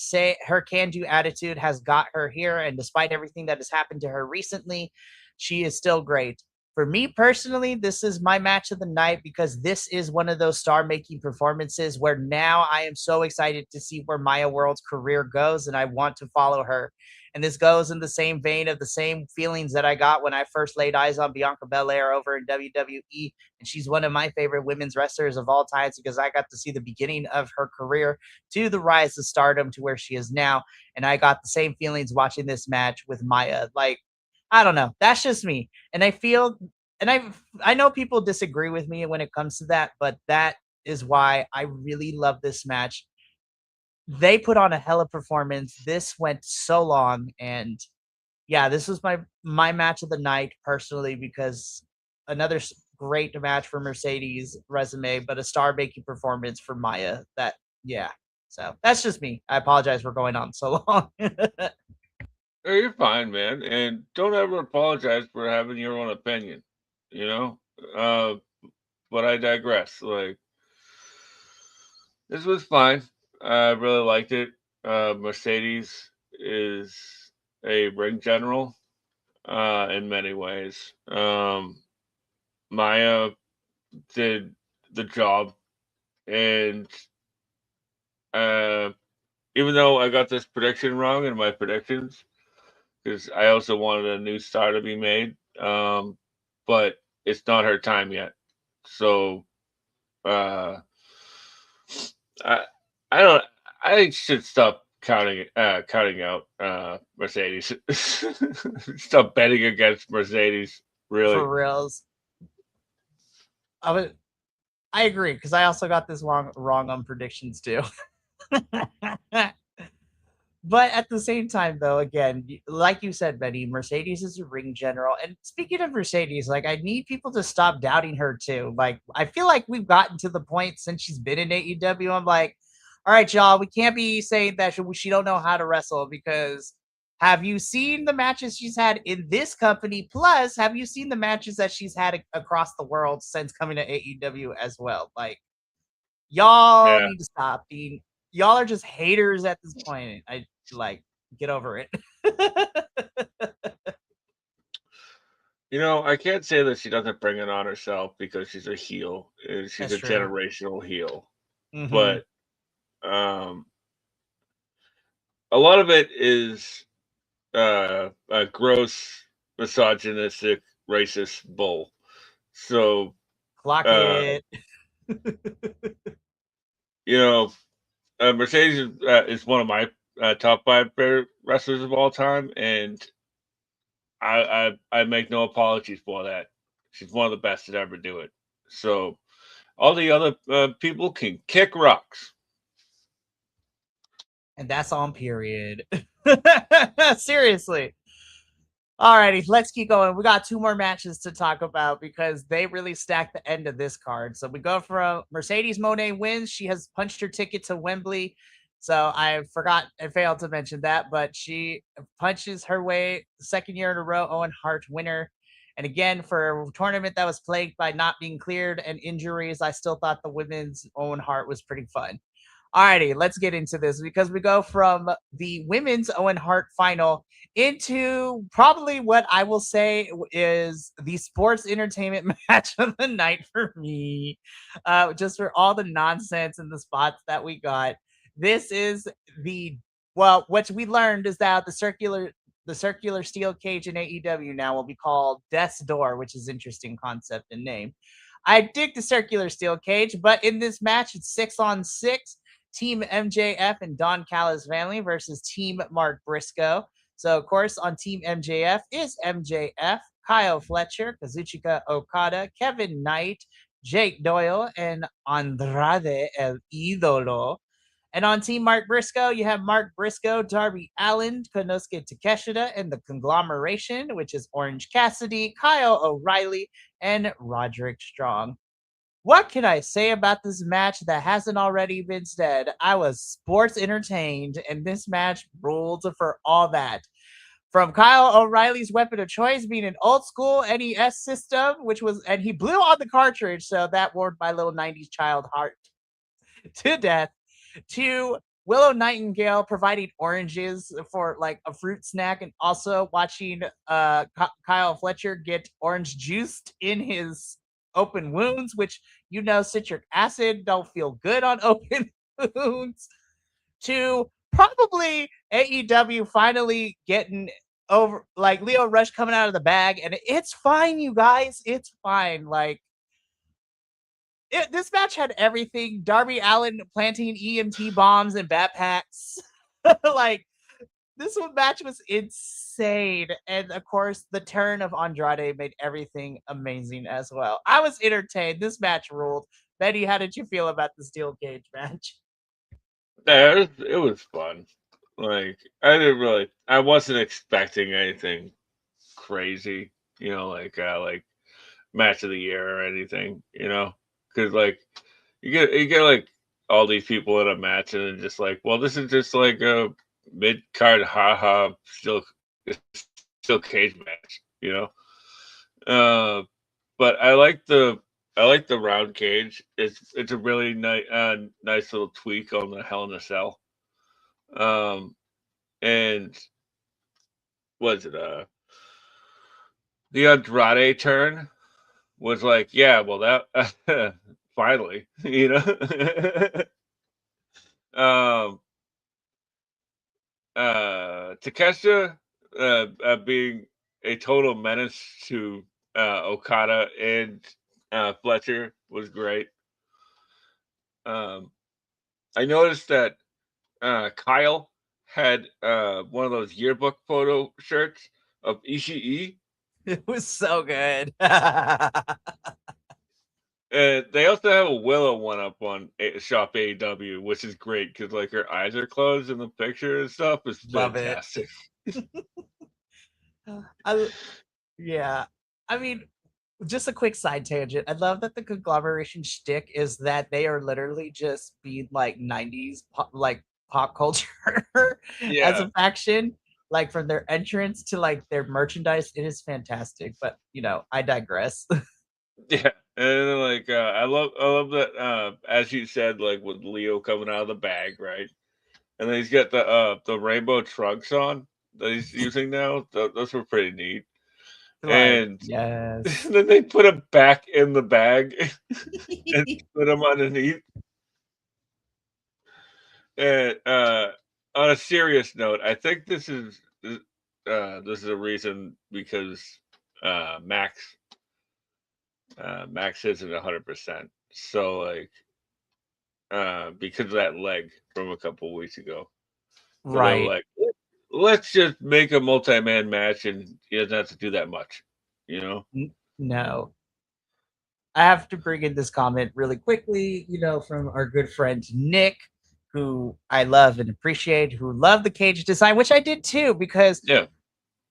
can do attitude has got her here. And despite everything that has happened to her recently, she is still great. For me personally, this is my match of the night because this is one of those star making performances where now I am so excited to see where Maya World's career goes and I want to follow her. And this goes in the same vein of the same feelings that I got when I first laid eyes on Bianca Belair over in WWE. And she's one of my favorite women's wrestlers of all times because I got to see the beginning of her career to the rise to stardom to where she is now. And I got the same feelings watching this match with Maya. Like, I don't know. That's just me. And I feel, and I know people disagree with me when it comes to that, but that is why I really love this match. They put on a hell of a performance. This went so long, and yeah, this was my match of the night personally because another great match for Mercedes resume, but a star making performance for Maya. That yeah. So that's just me. I apologize for going on so long. Hey, you're fine, man, and don't ever apologize for having your own opinion. You know, uh, but I digress. Like this was fine. I really liked it. Mercedes is a ring general in many ways. Maya did the job, and uh, even though I got this prediction wrong in my predictions, because I also wanted a new star to be made, but it's not her time yet. So uh, I I don't. I should stop counting out Mercedes. Stop betting against Mercedes. Really. For reals. I was I agree because I also got this wrong on predictions too. But at the same time, though, again, like you said, Betty, Mercedes is a ring general. And speaking of Mercedes, like, I need people to stop doubting her too. Like, I feel like we've gotten to the point since she's been in AEW. I'm like, all right, y'all, we can't be saying that she don't know how to wrestle because have you seen the matches she's had in this company? Plus, have you seen the matches that she's had across the world since coming to AEW as well? Like, y'all Yeah. need to stop being. Y'all are just haters at this point. I like get over it. I can't say that she doesn't bring it on herself because she's a heel. She's That's a true. generational heel. Mm-hmm. But a lot of it is a gross, misogynistic, racist bull. So, Clock uh, it. you know, Mercedes is one of my top five favorite wrestlers of all time, and I make no apologies for that. She's one of the best to ever do it. So all the other people can kick rocks. And that's on period. Seriously. Alrighty, let's keep going. We got two more matches to talk about because they really stacked the end of this card. So we go from Mercedes Moné wins. She has punched her ticket to Wembley. So I failed to mention that, but she punches her way second year in a row, Owen Hart winner. And again, for a tournament that was plagued by not being cleared and injuries, I still thought the women's Owen Hart was pretty fun. Alrighty, let's get into this because we go from the women's Owen Hart final into probably what I will say is the sports entertainment match of the night for me. Just for all the nonsense and the spots that we got. This is what we learned is that the circular steel cage in AEW now will be called Death's Door, which is interesting concept and name. I dig the circular steel cage, but in this match, it's 6-on-6. Team MJF and Don Callis family versus Team Mark Briscoe. So, of course, on Team MJF is MJF, Kyle Fletcher, Kazuchika Okada, Kevin Knight, Jake Doyle, and Andrade El Idolo. And on Team Mark Briscoe, you have Mark Briscoe, Darby Allen, Konosuke Takeshita, and the Conglomeration, which is Orange Cassidy, Kyle O'Reilly, and Roderick Strong. What can I say about this match that hasn't already been said? I was sports entertained, and this match ruled for all that. From Kyle O'Reilly's weapon of choice being an old school NES system, and he blew on the cartridge, so that warmed my little 90s child heart to death, to Willow Nightingale providing oranges for like a fruit snack, and also watching Kyle Fletcher get orange juiced in his open wounds, which citric acid don't feel good on open wounds, to probably AEW finally getting over like Leo Rush coming out of the bag, and it's fine, you guys. It's fine. Like this match had everything. Darby Allin planting EMT bombs and backpacks. Like this match was insane, and of course, the turn of Andrade made everything amazing as well. I was entertained. This match ruled. Betty, how did you feel about the steel cage match? Yeah, it was fun. Like I wasn't expecting anything crazy, like match of the year or anything, because like you get like all these people in a match and then just like, well, this is just like a mid card haha still cage match, but I like the round cage. It's a really nice little tweak on the Hell in a Cell. Um, and was it the Andrade turn was like, yeah, well that finally, um, Takeshita being a total menace to Okada and Fletcher was great. Um, I noticed that Kyle had one of those yearbook photo shirts of Ishii. It was so good. And they also have a Willow one up on Shop AEW, which is great because like her eyes are closed in the picture and stuff. Is Love it. fantastic. I, yeah. I mean, just a quick side tangent. I love that the conglomeration shtick is that they are literally just being like 90s pop culture as Yeah, a faction, like from their entrance to like their merchandise. It is fantastic, but I digress. yeah, and then, like I love that as you said, like with Leo coming out of the bag, right? And then he's got the rainbow trunks on that he's using now. Those were pretty neat. Like, And yes. then they put him back in the bag and put him underneath. And on a serious note, I think this is a reason because Max Max isn't 100%. So like because of that leg from a couple weeks ago. So they were Right. like, let's just make a multi-man match and he doesn't have to do that much, you know? No. I have to bring in this comment really quickly, from our good friend Nick, who I love and appreciate, who loved the cage design, which I did too, because Yeah.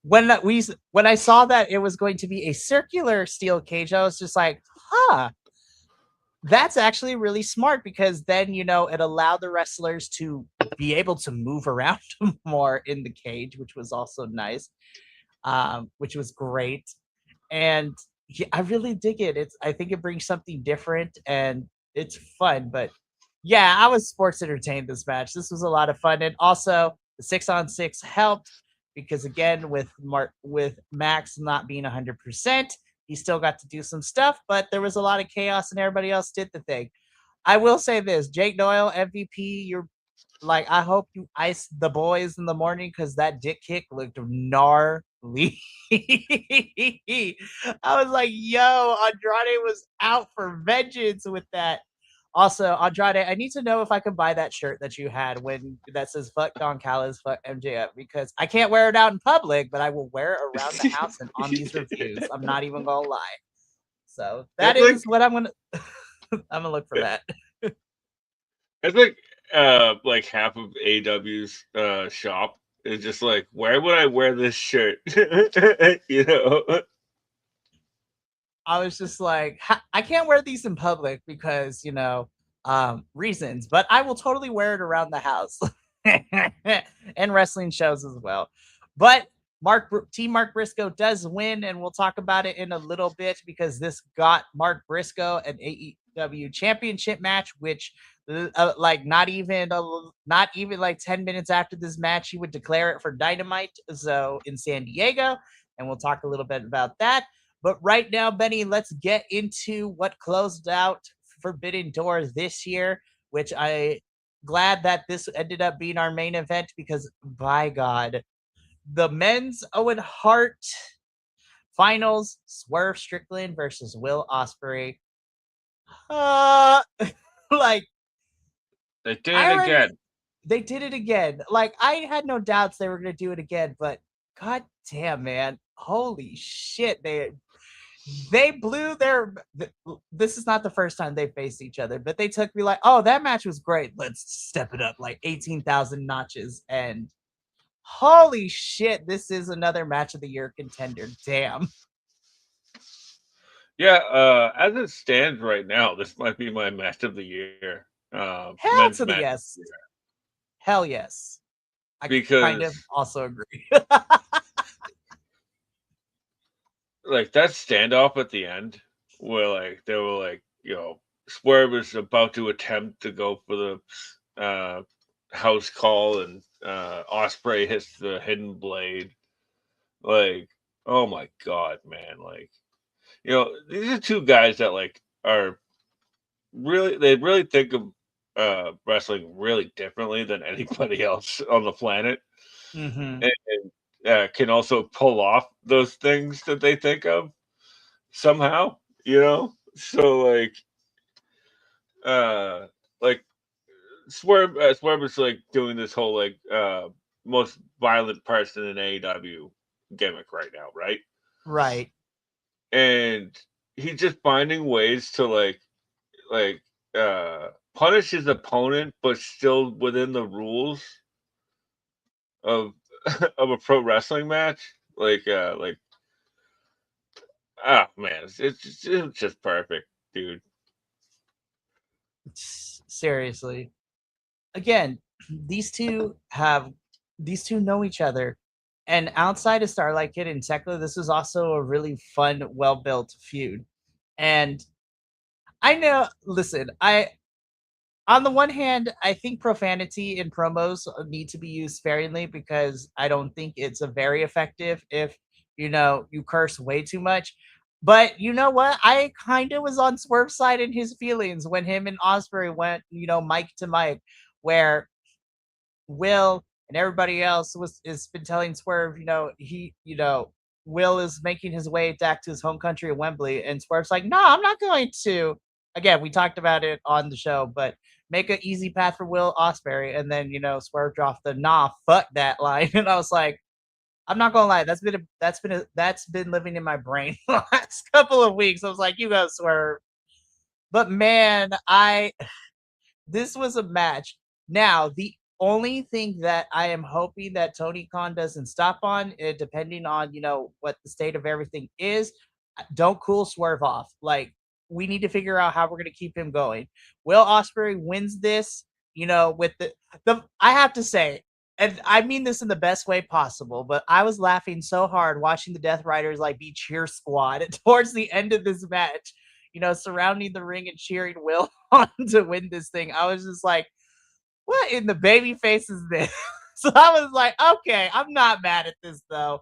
when I saw that it was going to be a circular steel cage, I was just like, huh, that's actually really smart, because then it allowed the wrestlers to be able to move around more in the cage, which was also nice, which was great. And yeah, I really dig it. I think it brings something different and it's fun. But yeah, I was sports entertained this match. This was a lot of fun, and also the 6-on-6 helped, because again, with Max not being 100%, he still got to do some stuff, but there was a lot of chaos and everybody else did the thing. I will say this: Jake Doyle MVP. You're like, I hope you ice the boys in the morning, because that dick kick looked gnarly. I was like, yo, Andrade was out for vengeance with that. Also, Andrade, I need to know if I can buy that shirt that you had when that says "fuck Don Callis, fuck MJF," because I can't wear it out in public, but I will wear it around the house and on these reviews. I'm not even gonna lie. So that It's is like what I'm gonna. I'm gonna look for that. it's like half of AW's shop is just like, where would I wear this shirt? you know? I was just like, I can't wear these in public because, reasons, but I will totally wear it around the house and wrestling shows as well. But Team Mark Briscoe does win, and we'll talk about it in a little bit because this got Mark Briscoe an AEW championship match, which like not even like 10 minutes after this match, he would declare it for Dynamite. So in San Diego, and we'll talk a little bit about that. But right now, Benny, let's get into what closed out Forbidden Door this year, which I glad that this ended up being our main event because by God, the men's Owen Hart finals, Swerve Strickland versus Will Ospreay. Uh like They did I it already again. they did it again. Like I had no doubts they were gonna do it again, but god damn man. Holy shit, they blew their this is not the first time they faced each other, but they took me like, oh, that match was great, let's step it up like 18,000 notches. And holy shit, this is another match of the year contender. Damn. Yeah, as it stands right now, this might be my match of the year. Hell Men's to the match yes. Hell yes. I kind of because also agree. like that standoff at the end where like they were like, Swerve was about to attempt to go for the house call and Osprey hits the hidden blade. Like, oh my god, man. Like, these are two guys that like are they really think of wrestling really differently than anybody else on the planet, Mm-hmm. and can also pull off those things that they think of somehow. So uh, like Swerve is like doing this whole like most violent person in AEW gimmick right now, right? Right. And he's just finding ways to like punish his opponent, but still within the rules of of a pro wrestling match. Like man, it's just perfect, dude. Seriously. Again, these two know each other. And outside of Starlight Kid and Tekla, this is also a really fun, well built feud. And I know, listen, I on the one hand, I think profanity in promos need to be used sparingly because I don't think it's a very effective if you curse way too much. But you know what? I kind of was on Swerve's side in his feelings when him and Osprey went, mic to mic, where Will and everybody else is been telling Swerve, Will is making his way back to his home country of Wembley, and Swerve's like, no, I'm not going to. Again, we talked about it on the show, but make an easy path for Will Ospreay, and then Swerve dropped the nah, fuck that line, and I was like, I'm not gonna lie, that's been living in my brain the last couple of weeks. I was like, you go Swerve, but man, this was a match. Now, the only thing that I am hoping that Tony Khan doesn't stop on, depending on what the state of everything is, don't cool Swerve off. Like we need to figure out how we're going to keep him going. Will Ospreay wins this, with the I have to say, and I mean this in the best way possible, but I was laughing so hard watching the Death Riders like be cheer squad towards the end of this match, surrounding the ring and cheering Will on to win this thing. I was just like, what in the baby face is this? So I was like, okay, I'm not mad at this though.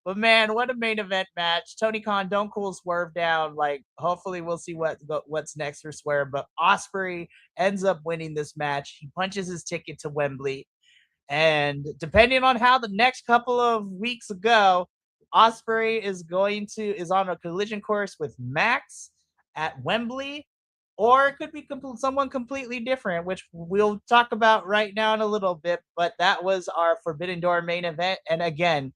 But man, what a main event match. Tony Khan, don't cool Swerve down. Like, hopefully we'll see what's next for Swerve. But Ospreay ends up winning this match. He punches his ticket to Wembley. And depending on how the next couple of weeks go, Ospreay is on a collision course with Max at Wembley, or it could be someone completely different, which we'll talk about right now in a little bit. But that was our Forbidden Door main event. And again,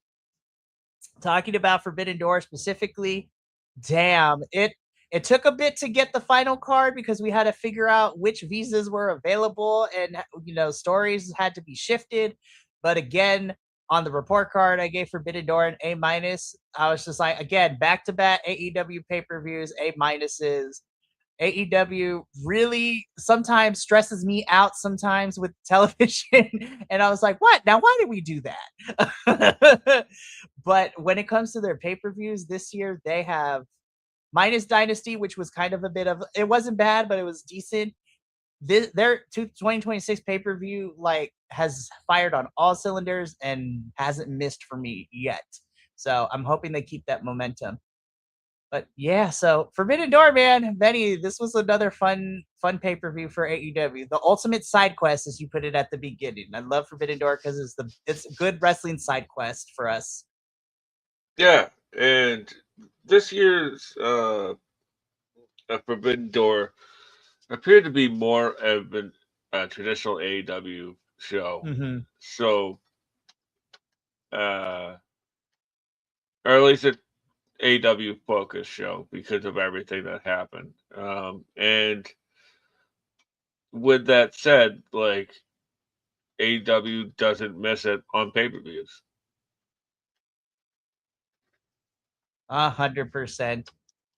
talking about Forbidden Door specifically, damn, it took a bit to get the final card because we had to figure out which visas were available and stories had to be shifted. But again, on the report card, I gave Forbidden Door an A minus. I was just like, again, back to back AEW pay per views, A minuses. AEW really sometimes stresses me out sometimes with television. And I was like, what? Now, why did we do that? But when it comes to their pay per views this year, they have minus Dynasty, which was kind of a bit of, it wasn't bad, but it was decent. Their 2026 pay per view like has fired on all cylinders and hasn't missed for me yet. So I'm hoping they keep that momentum. But yeah, so Forbidden Door, man, Benny, this was another fun pay per view for AEW. The ultimate side quest, as you put it at the beginning. I love Forbidden Door because it's a good wrestling side quest for us. Yeah, and this year's Forbidden Door appeared to be more of a traditional AEW show. Mm-hmm. So, or at least an AEW focused show because of everything that happened. And with that said, like AEW doesn't miss it on pay-per-views. 100%.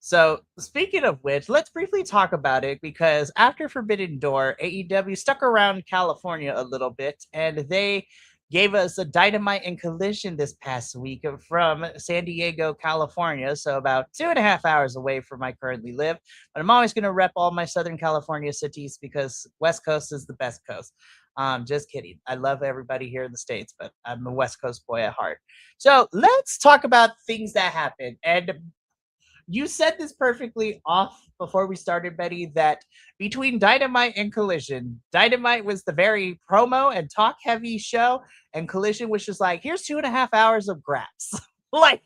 So, speaking of which, let's briefly talk about it because after Forbidden Door, AEW stuck around California a little bit and they gave us a Dynamite and Collision this past week from San Diego, California. So, about 2.5 hours away from where I currently live. But I'm always going to rep all my Southern California cities because West Coast is the best coast. Just kidding. I love everybody here in the States, but I'm a West Coast boy at heart. So, let's talk about things that happened. And you said this perfectly off before we started, Betty, that between Dynamite and Collision, Dynamite was the very promo and talk heavy show, and Collision was just like, here's 2.5 hours of graps. Like,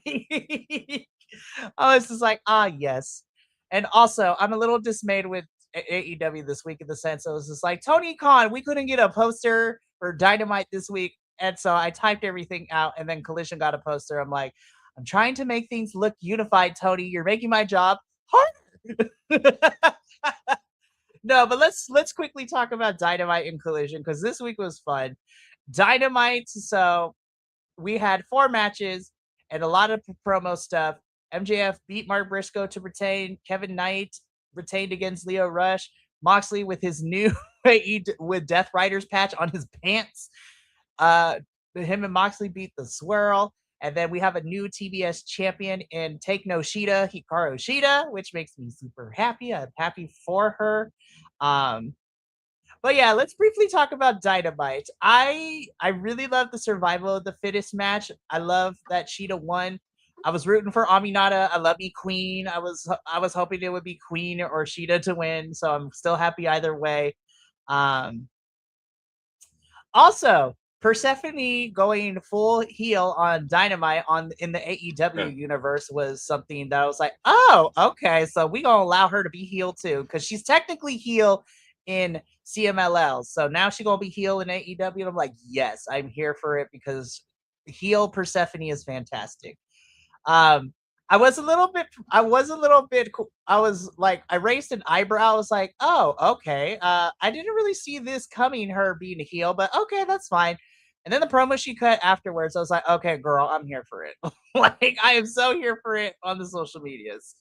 I was just like, yes. And also, I'm a little dismayed with AEW this week in the sense I was just like, Tony Khan, we couldn't get a poster for Dynamite this week. And so I typed everything out, and then Collision got a poster. I'm like, I'm trying to make things look unified, Tony. You're making my job harder. No, but let's quickly talk about Dynamite and Collision because this week was fun. Dynamite, so we had 4 matches and a lot of promo stuff. MJF beat Mark Briscoe to retain. Kevin Knight retained against Leo Rush. Moxley with his new with Death Riders patch on his pants. Him and Moxley beat the Swirl. And then we have a new TBS champion in Take No Shida, Hikaru Shida, which makes me super happy. I'm happy for her. But yeah, let's briefly talk about Dynamite. I really love the survival of the fittest match. I love that Shida won. I was rooting for Aminata. I love me Queen. I was hoping it would be Queen or Shida to win, so I'm still happy either way. Also, Persephone going full heel on Dynamite in the AEW universe was something that I was like, oh, okay, so we gonna allow her to be heel too because she's technically heel in CMLL, so now she's gonna be heel in AEW. And I'm like, yes, I'm here for it because heel Persephone is fantastic. I was like, I raised an eyebrow. I was like, oh, okay. I didn't really see this coming, her being a heel, but okay, that's fine. And then the promo she cut afterwards, I was like, okay, girl, I'm here for it. Like, I am so here for it on the social medias.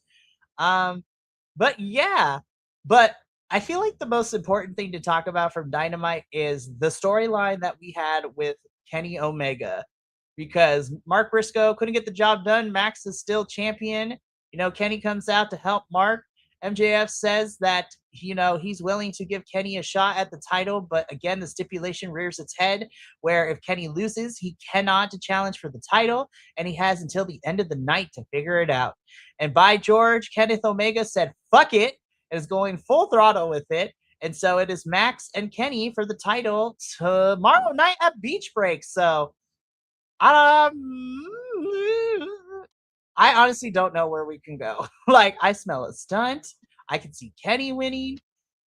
But yeah, but I feel like the most important thing to talk about from Dynamite is the storyline that we had with Kenny Omega because Mark Briscoe couldn't get the job done. Max is still champion. Kenny comes out to help Mark. MJF says that, he's willing to give Kenny a shot at the title, but again, the stipulation rears its head where if Kenny loses, he cannot challenge for the title, and he has until the end of the night to figure it out. And by George, Kenneth Omega said, fuck it, and is going full throttle with it. And so it is Max and Kenny for the title tomorrow night at Beach Break. So, I honestly don't know where we can go. Like, I smell a stunt. I can see Kenny winning.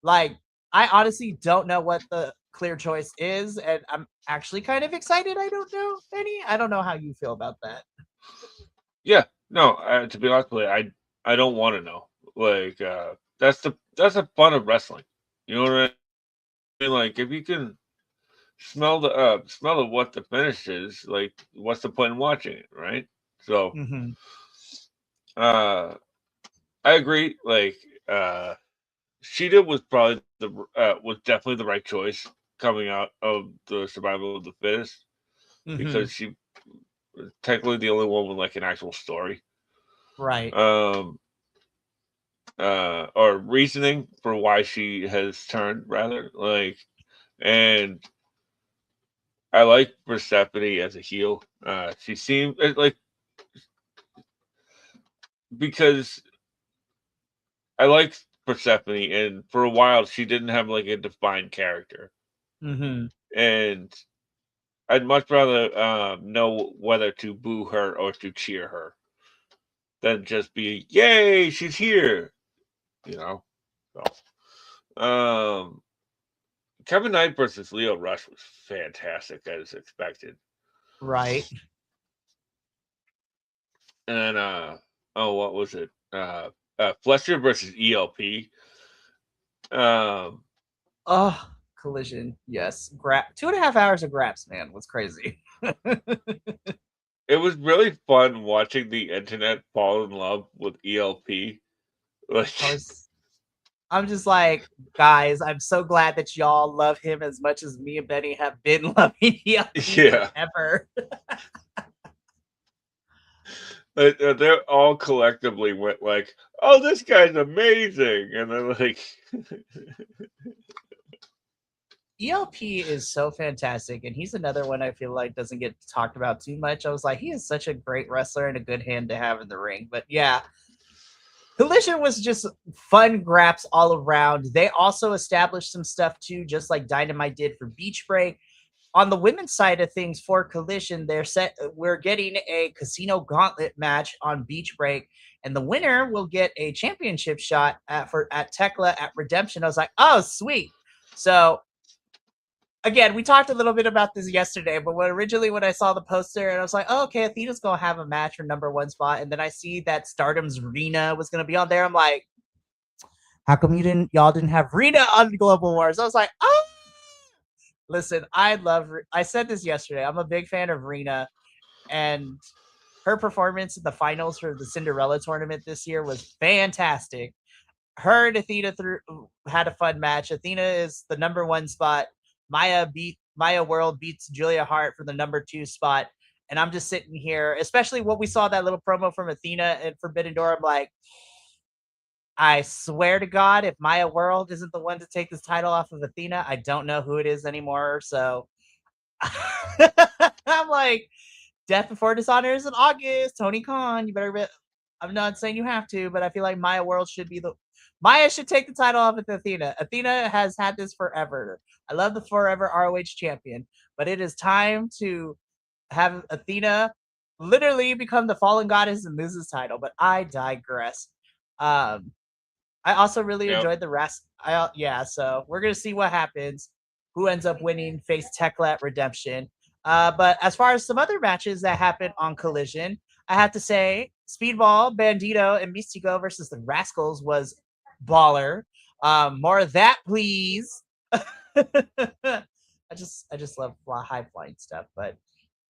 Like, I honestly don't know what the clear choice is, and I'm actually kind of excited. I don't know, Benny. I don't know how you feel about that. Yeah, no. To be honest with you, I don't want to know. Like, that's the fun of wrestling. You know what I mean? Like, if you can smell of what the finish is. Like, what's the point in watching it, right? So, Mm-hmm. I agree. Like, Sheeta was probably was definitely the right choice coming out of the survival of the fittest Mm-hmm. because she was technically the only one with like an actual story. Right. Um, or reasoning for why she has turned rather like, and I like Persephone as a heel. She seemed like because I like Persephone, and for a while she didn't have like a defined character, Mm-hmm. and I'd much rather know whether to boo her or to cheer her than just be yay she's here, you know. So, Kevin Knight versus Leo Rush was fantastic as expected, Right. and then oh what was it Fletcher versus ELP. Um, Oh, Collision. Yes. 2.5 hours of graps, man, was crazy. it was really fun watching the internet fall in love with ELP. I Like, was I'm just like, guys, I'm so glad that y'all love him as much as me and Benny have been loving ELP yeah, forever. they're all collectively went like, "Oh, this guy's amazing," and they're like, ELP is so fantastic, and he's another one I feel like doesn't get talked about too much. I was like, he is such a great wrestler and a good hand to have in the ring. But yeah, Collision was just fun graps all around. They also established some stuff too, just like Dynamite did for Beach Break. On the women's side of things for Collision, we're getting a casino gauntlet match on Beach Break, and the winner will get a championship shot at Tekla at Redemption. I was like, oh, sweet. So again, we talked a little bit about this yesterday, but when I saw the poster and I was like, oh, okay, Athena's gonna have a match for #1 spot, and then I see that Stardom's Rena was gonna be on there. I'm like, how come y'all didn't have Rena on the Global Wars? I was like, oh, listen, I said this yesterday. I'm a big fan of Rena, and her performance in the finals for the Cinderella tournament this year was fantastic. Her and Athena had a fun match. Athena is the #1 spot. Maya World beats Julia Hart for the #2 spot. And I'm just sitting here, especially when we saw that little promo from Athena and Forbidden Door. I'm like, I swear to God, if Maya World isn't the one to take this title off of Athena, I don't know who it is anymore. So I'm like, Death Before Dishonor is in August. Tony Khan, you better be. I'm not saying you have to, but I feel like Maya should take the title off of Athena. Athena has had this forever. I love the forever ROH champion, but it is time to have Athena literally become the fallen goddess and lose this title. But I digress. Um, I also really "Yep, enjoyed the rest. Yeah, so we're gonna see what happens. Who ends up winning? Face Tekla at Redemption. But as far as some other matches that happened on Collision, I have to say Speedball, Bandito, and Mystico versus the Rascals was baller. More of that, please. I just love high flying stuff. But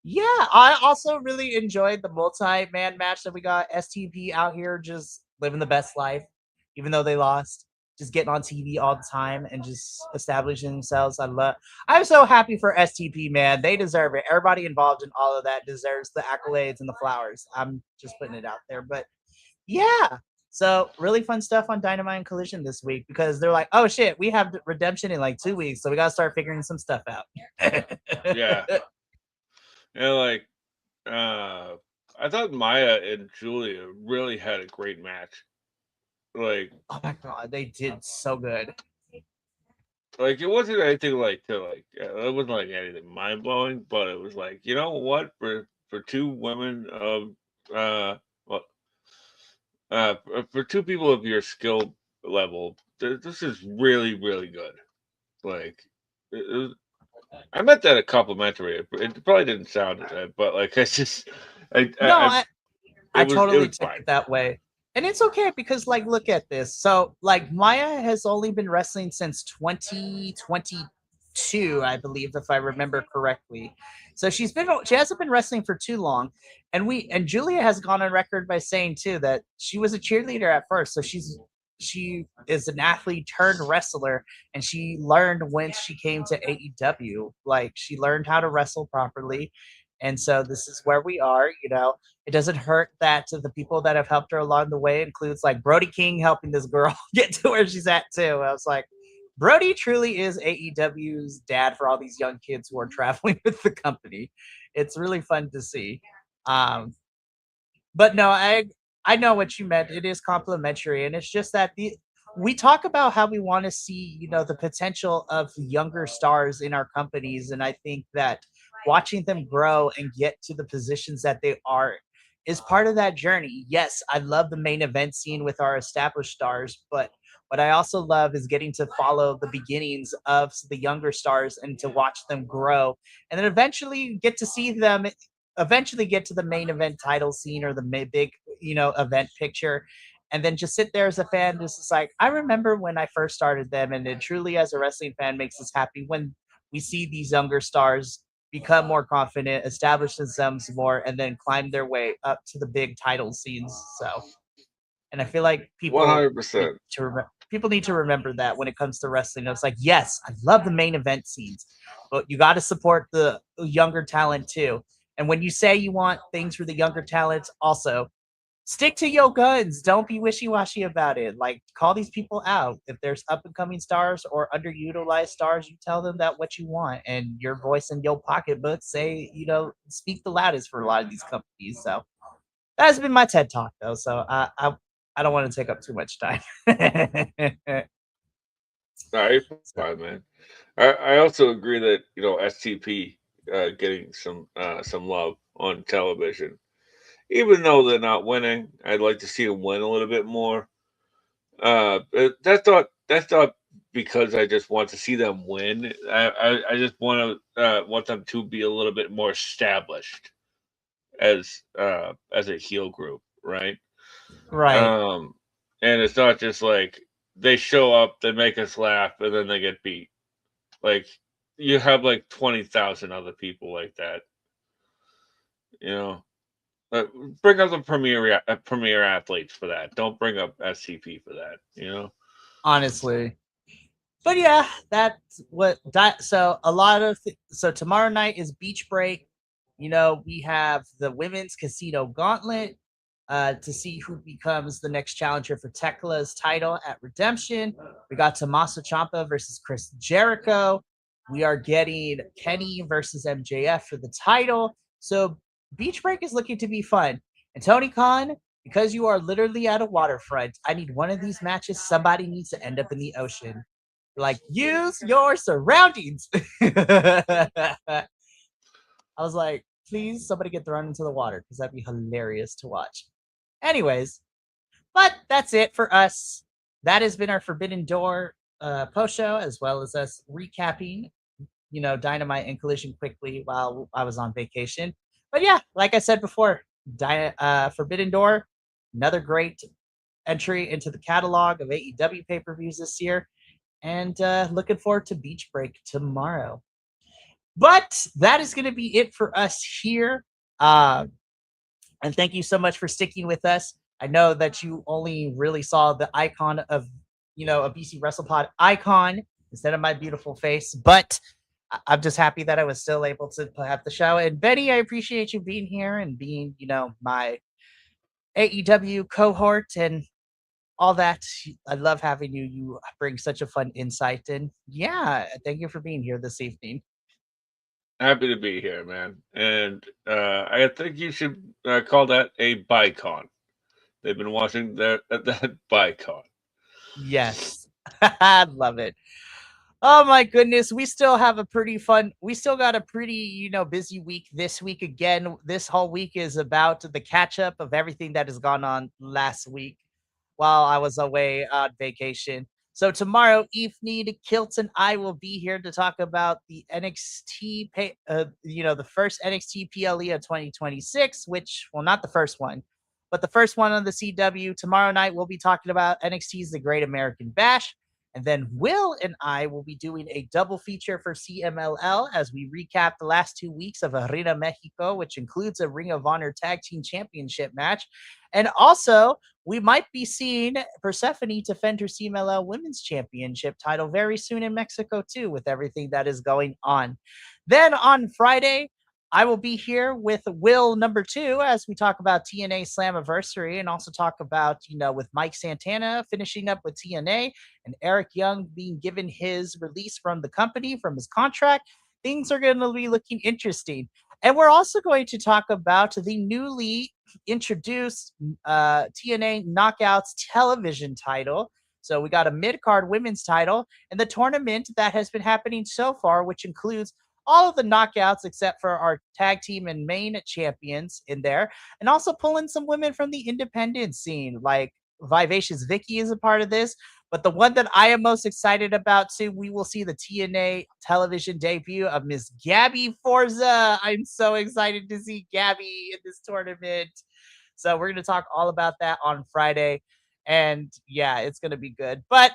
yeah, I also really enjoyed the multi-man match that we got. STP out here just living the best life, even though they lost. Just getting on TV all the time and just establishing themselves. I'm so happy for STP, man. They deserve it. Everybody involved in all of that deserves the accolades and the flowers. I'm just putting it out there. But yeah. So really fun stuff on Dynamite and Collision this week because they're like, oh shit, we have Redemption in like 2 weeks, so we gotta start figuring some stuff out. yeah." And like, I thought Maya and Julia really had a great match. Like, Oh my god, they did so good. it wasn't anything it wasn't like anything mind blowing, but it was like, you know what, for two women of well, for two people of your skill level, this is really really good. Like, it, I meant that a complimentary. It probably didn't sound it, but like I just, No, I I it totally was took fine. it that way. And it's okay because like look at this. So like Maya has only been wrestling since 2023. 2, I believe, if I remember correctly. So she hasn't been wrestling for too long, and Julia has gone on record by saying too that she was a cheerleader at first, so she is an athlete turned wrestler, and she learned when she came to AEW. Like she learned how to wrestle properly, and so this is where we are. It doesn't hurt that the people that have helped her along the way includes like Brody King helping this girl get to where she's at too. I was like, Brody truly is AEW's dad for all these young kids who are traveling with the company. It's really fun to see. Um, but no, I know what you meant. It is complimentary, and it's just that we talk about how we want to see, the potential of younger stars in our companies, and I think that watching them grow and get to the positions that they are is part of that journey. Yes, I love the main event scene with our established stars, but what I also love is getting to follow the beginnings of the younger stars and to watch them grow, and then eventually get to the main event title scene or the big, event picture, and then just sit there as a fan. Just is like, I remember when I first started them, and it truly, as a wrestling fan, makes us happy when we see these younger stars become more confident, establish themselves more, and then climb their way up to the big title scenes. So, and I feel like One hundred percent. people need to remember that when it comes to wrestling. It's like, yes, I love the main event scenes, but you got to support the younger talent too. And when you say you want things for the younger talents, also stick to your guns. Don't be wishy-washy about it. Like, call these people out. If there's up-and-coming stars or underutilized stars, you tell them that what you want, and your voice in your pocketbook say, speak the loudest for a lot of these companies. So that has been my TED talk, though. So I don't want to take up too much time. All right, fine, man. I also agree that STP getting some love on television, even though they're not winning. I'd like to see them win a little bit more. That's not because I just want to see them win. I just want them to be a little bit more established as a heel group, right? Right. Um, and it's not just like they show up, they make us laugh, and then they get beat. Like you have like 20,000 other people like that, you know. But bring up the premier athletes for that. Don't bring up SCP for that, you know. Honestly. But yeah, that's so a lot of so tomorrow night is beach break. We have the women's casino gauntlet to see who becomes the next challenger for Tekla's title at Redemption. We got Tommaso Ciampa versus Chris Jericho. We are getting Kenny versus MJF for the title. So beach break is looking to be fun. And Tony Khan, because you are literally at a waterfront, I need one of these matches. Somebody needs to end up in the ocean. Like, use your surroundings. I was like, please, somebody get thrown into the water because that'd be hilarious to watch. Anyways, but that's it for us. That has been our Forbidden Door post show, as well as us recapping, Dynamite and Collision quickly while I was on vacation. But yeah, like I said before, Forbidden Door, another great entry into the catalog of AEW pay-per-views this year. And looking forward to Beach Break tomorrow. But that is going to be it for us here. And thank you so much for sticking with us. I know that you only really saw the icon of, a BC Wrestle Pod icon instead of my beautiful face. But I'm just happy that I was still able to have the show. And Betty, I appreciate you being here and being, my AEW cohort and all that. I love having you. You bring such a fun insight. And yeah, thank you for being here this evening. Happy to be here, man. And I think you should call that a bicon. They've been watching that bicon. Yes. I love it. Oh my goodness, we still got a pretty, busy week this week. Again, this whole week is about the catch up of everything that has gone on last week while I was away on vacation. So tomorrow evening, Kilt and I will be here to talk about the the first NXT PLE of 2026, which, well, not the first one, but the first one on the CW. Tomorrow night, we'll be talking about NXT's The Great American Bash. And then Will and I will be doing a double feature for CMLL as we recap the last 2 weeks of Arena Mexico, which includes a Ring of Honor Tag Team Championship match. And also, we might be seeing Persephone defend her CMLL Women's Championship title very soon in Mexico, too, with everything that is going on. Then on Friday, I will be here with Will number 2 as we talk about TNA Slammiversary and also talk about, with Mike Santana finishing up with TNA and Eric Young being given his release from the company, from his contract. Things are going to be looking interesting. And we're also going to talk about the newly introduced TNA Knockouts television title. So we got a mid-card women's title and the tournament that has been happening so far, which includes all of the knockouts except for our tag team and main champions in there, and also pulling some women from the independent scene, like Vivacious Vicky is a part of this. But the one that I am most excited about too, we will see the TNA television debut of Miss Gabby Forza. I'm so excited to see Gabby in this tournament. So we're going to talk all about that on Friday. And yeah, it's going to be good. But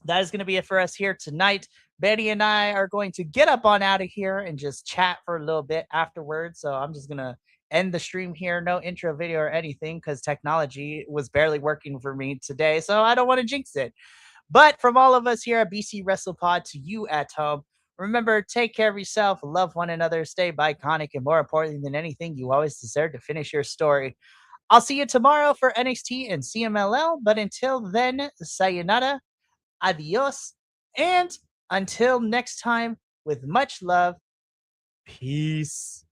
that is going to be it for us here tonight. Betty and I are going to get up on out of here and just chat for a little bit afterwards. So I'm just going to end the stream here. No intro video or anything because technology was barely working for me today. So I don't want to jinx it. But from all of us here at BC Wrestle Pod to you at home, remember, take care of yourself, love one another, stay iconic, and more importantly than anything, you always deserve to finish your story. I'll see you tomorrow for NXT and CMLL. But until then, sayonara, adios, and until next time, with much love, peace.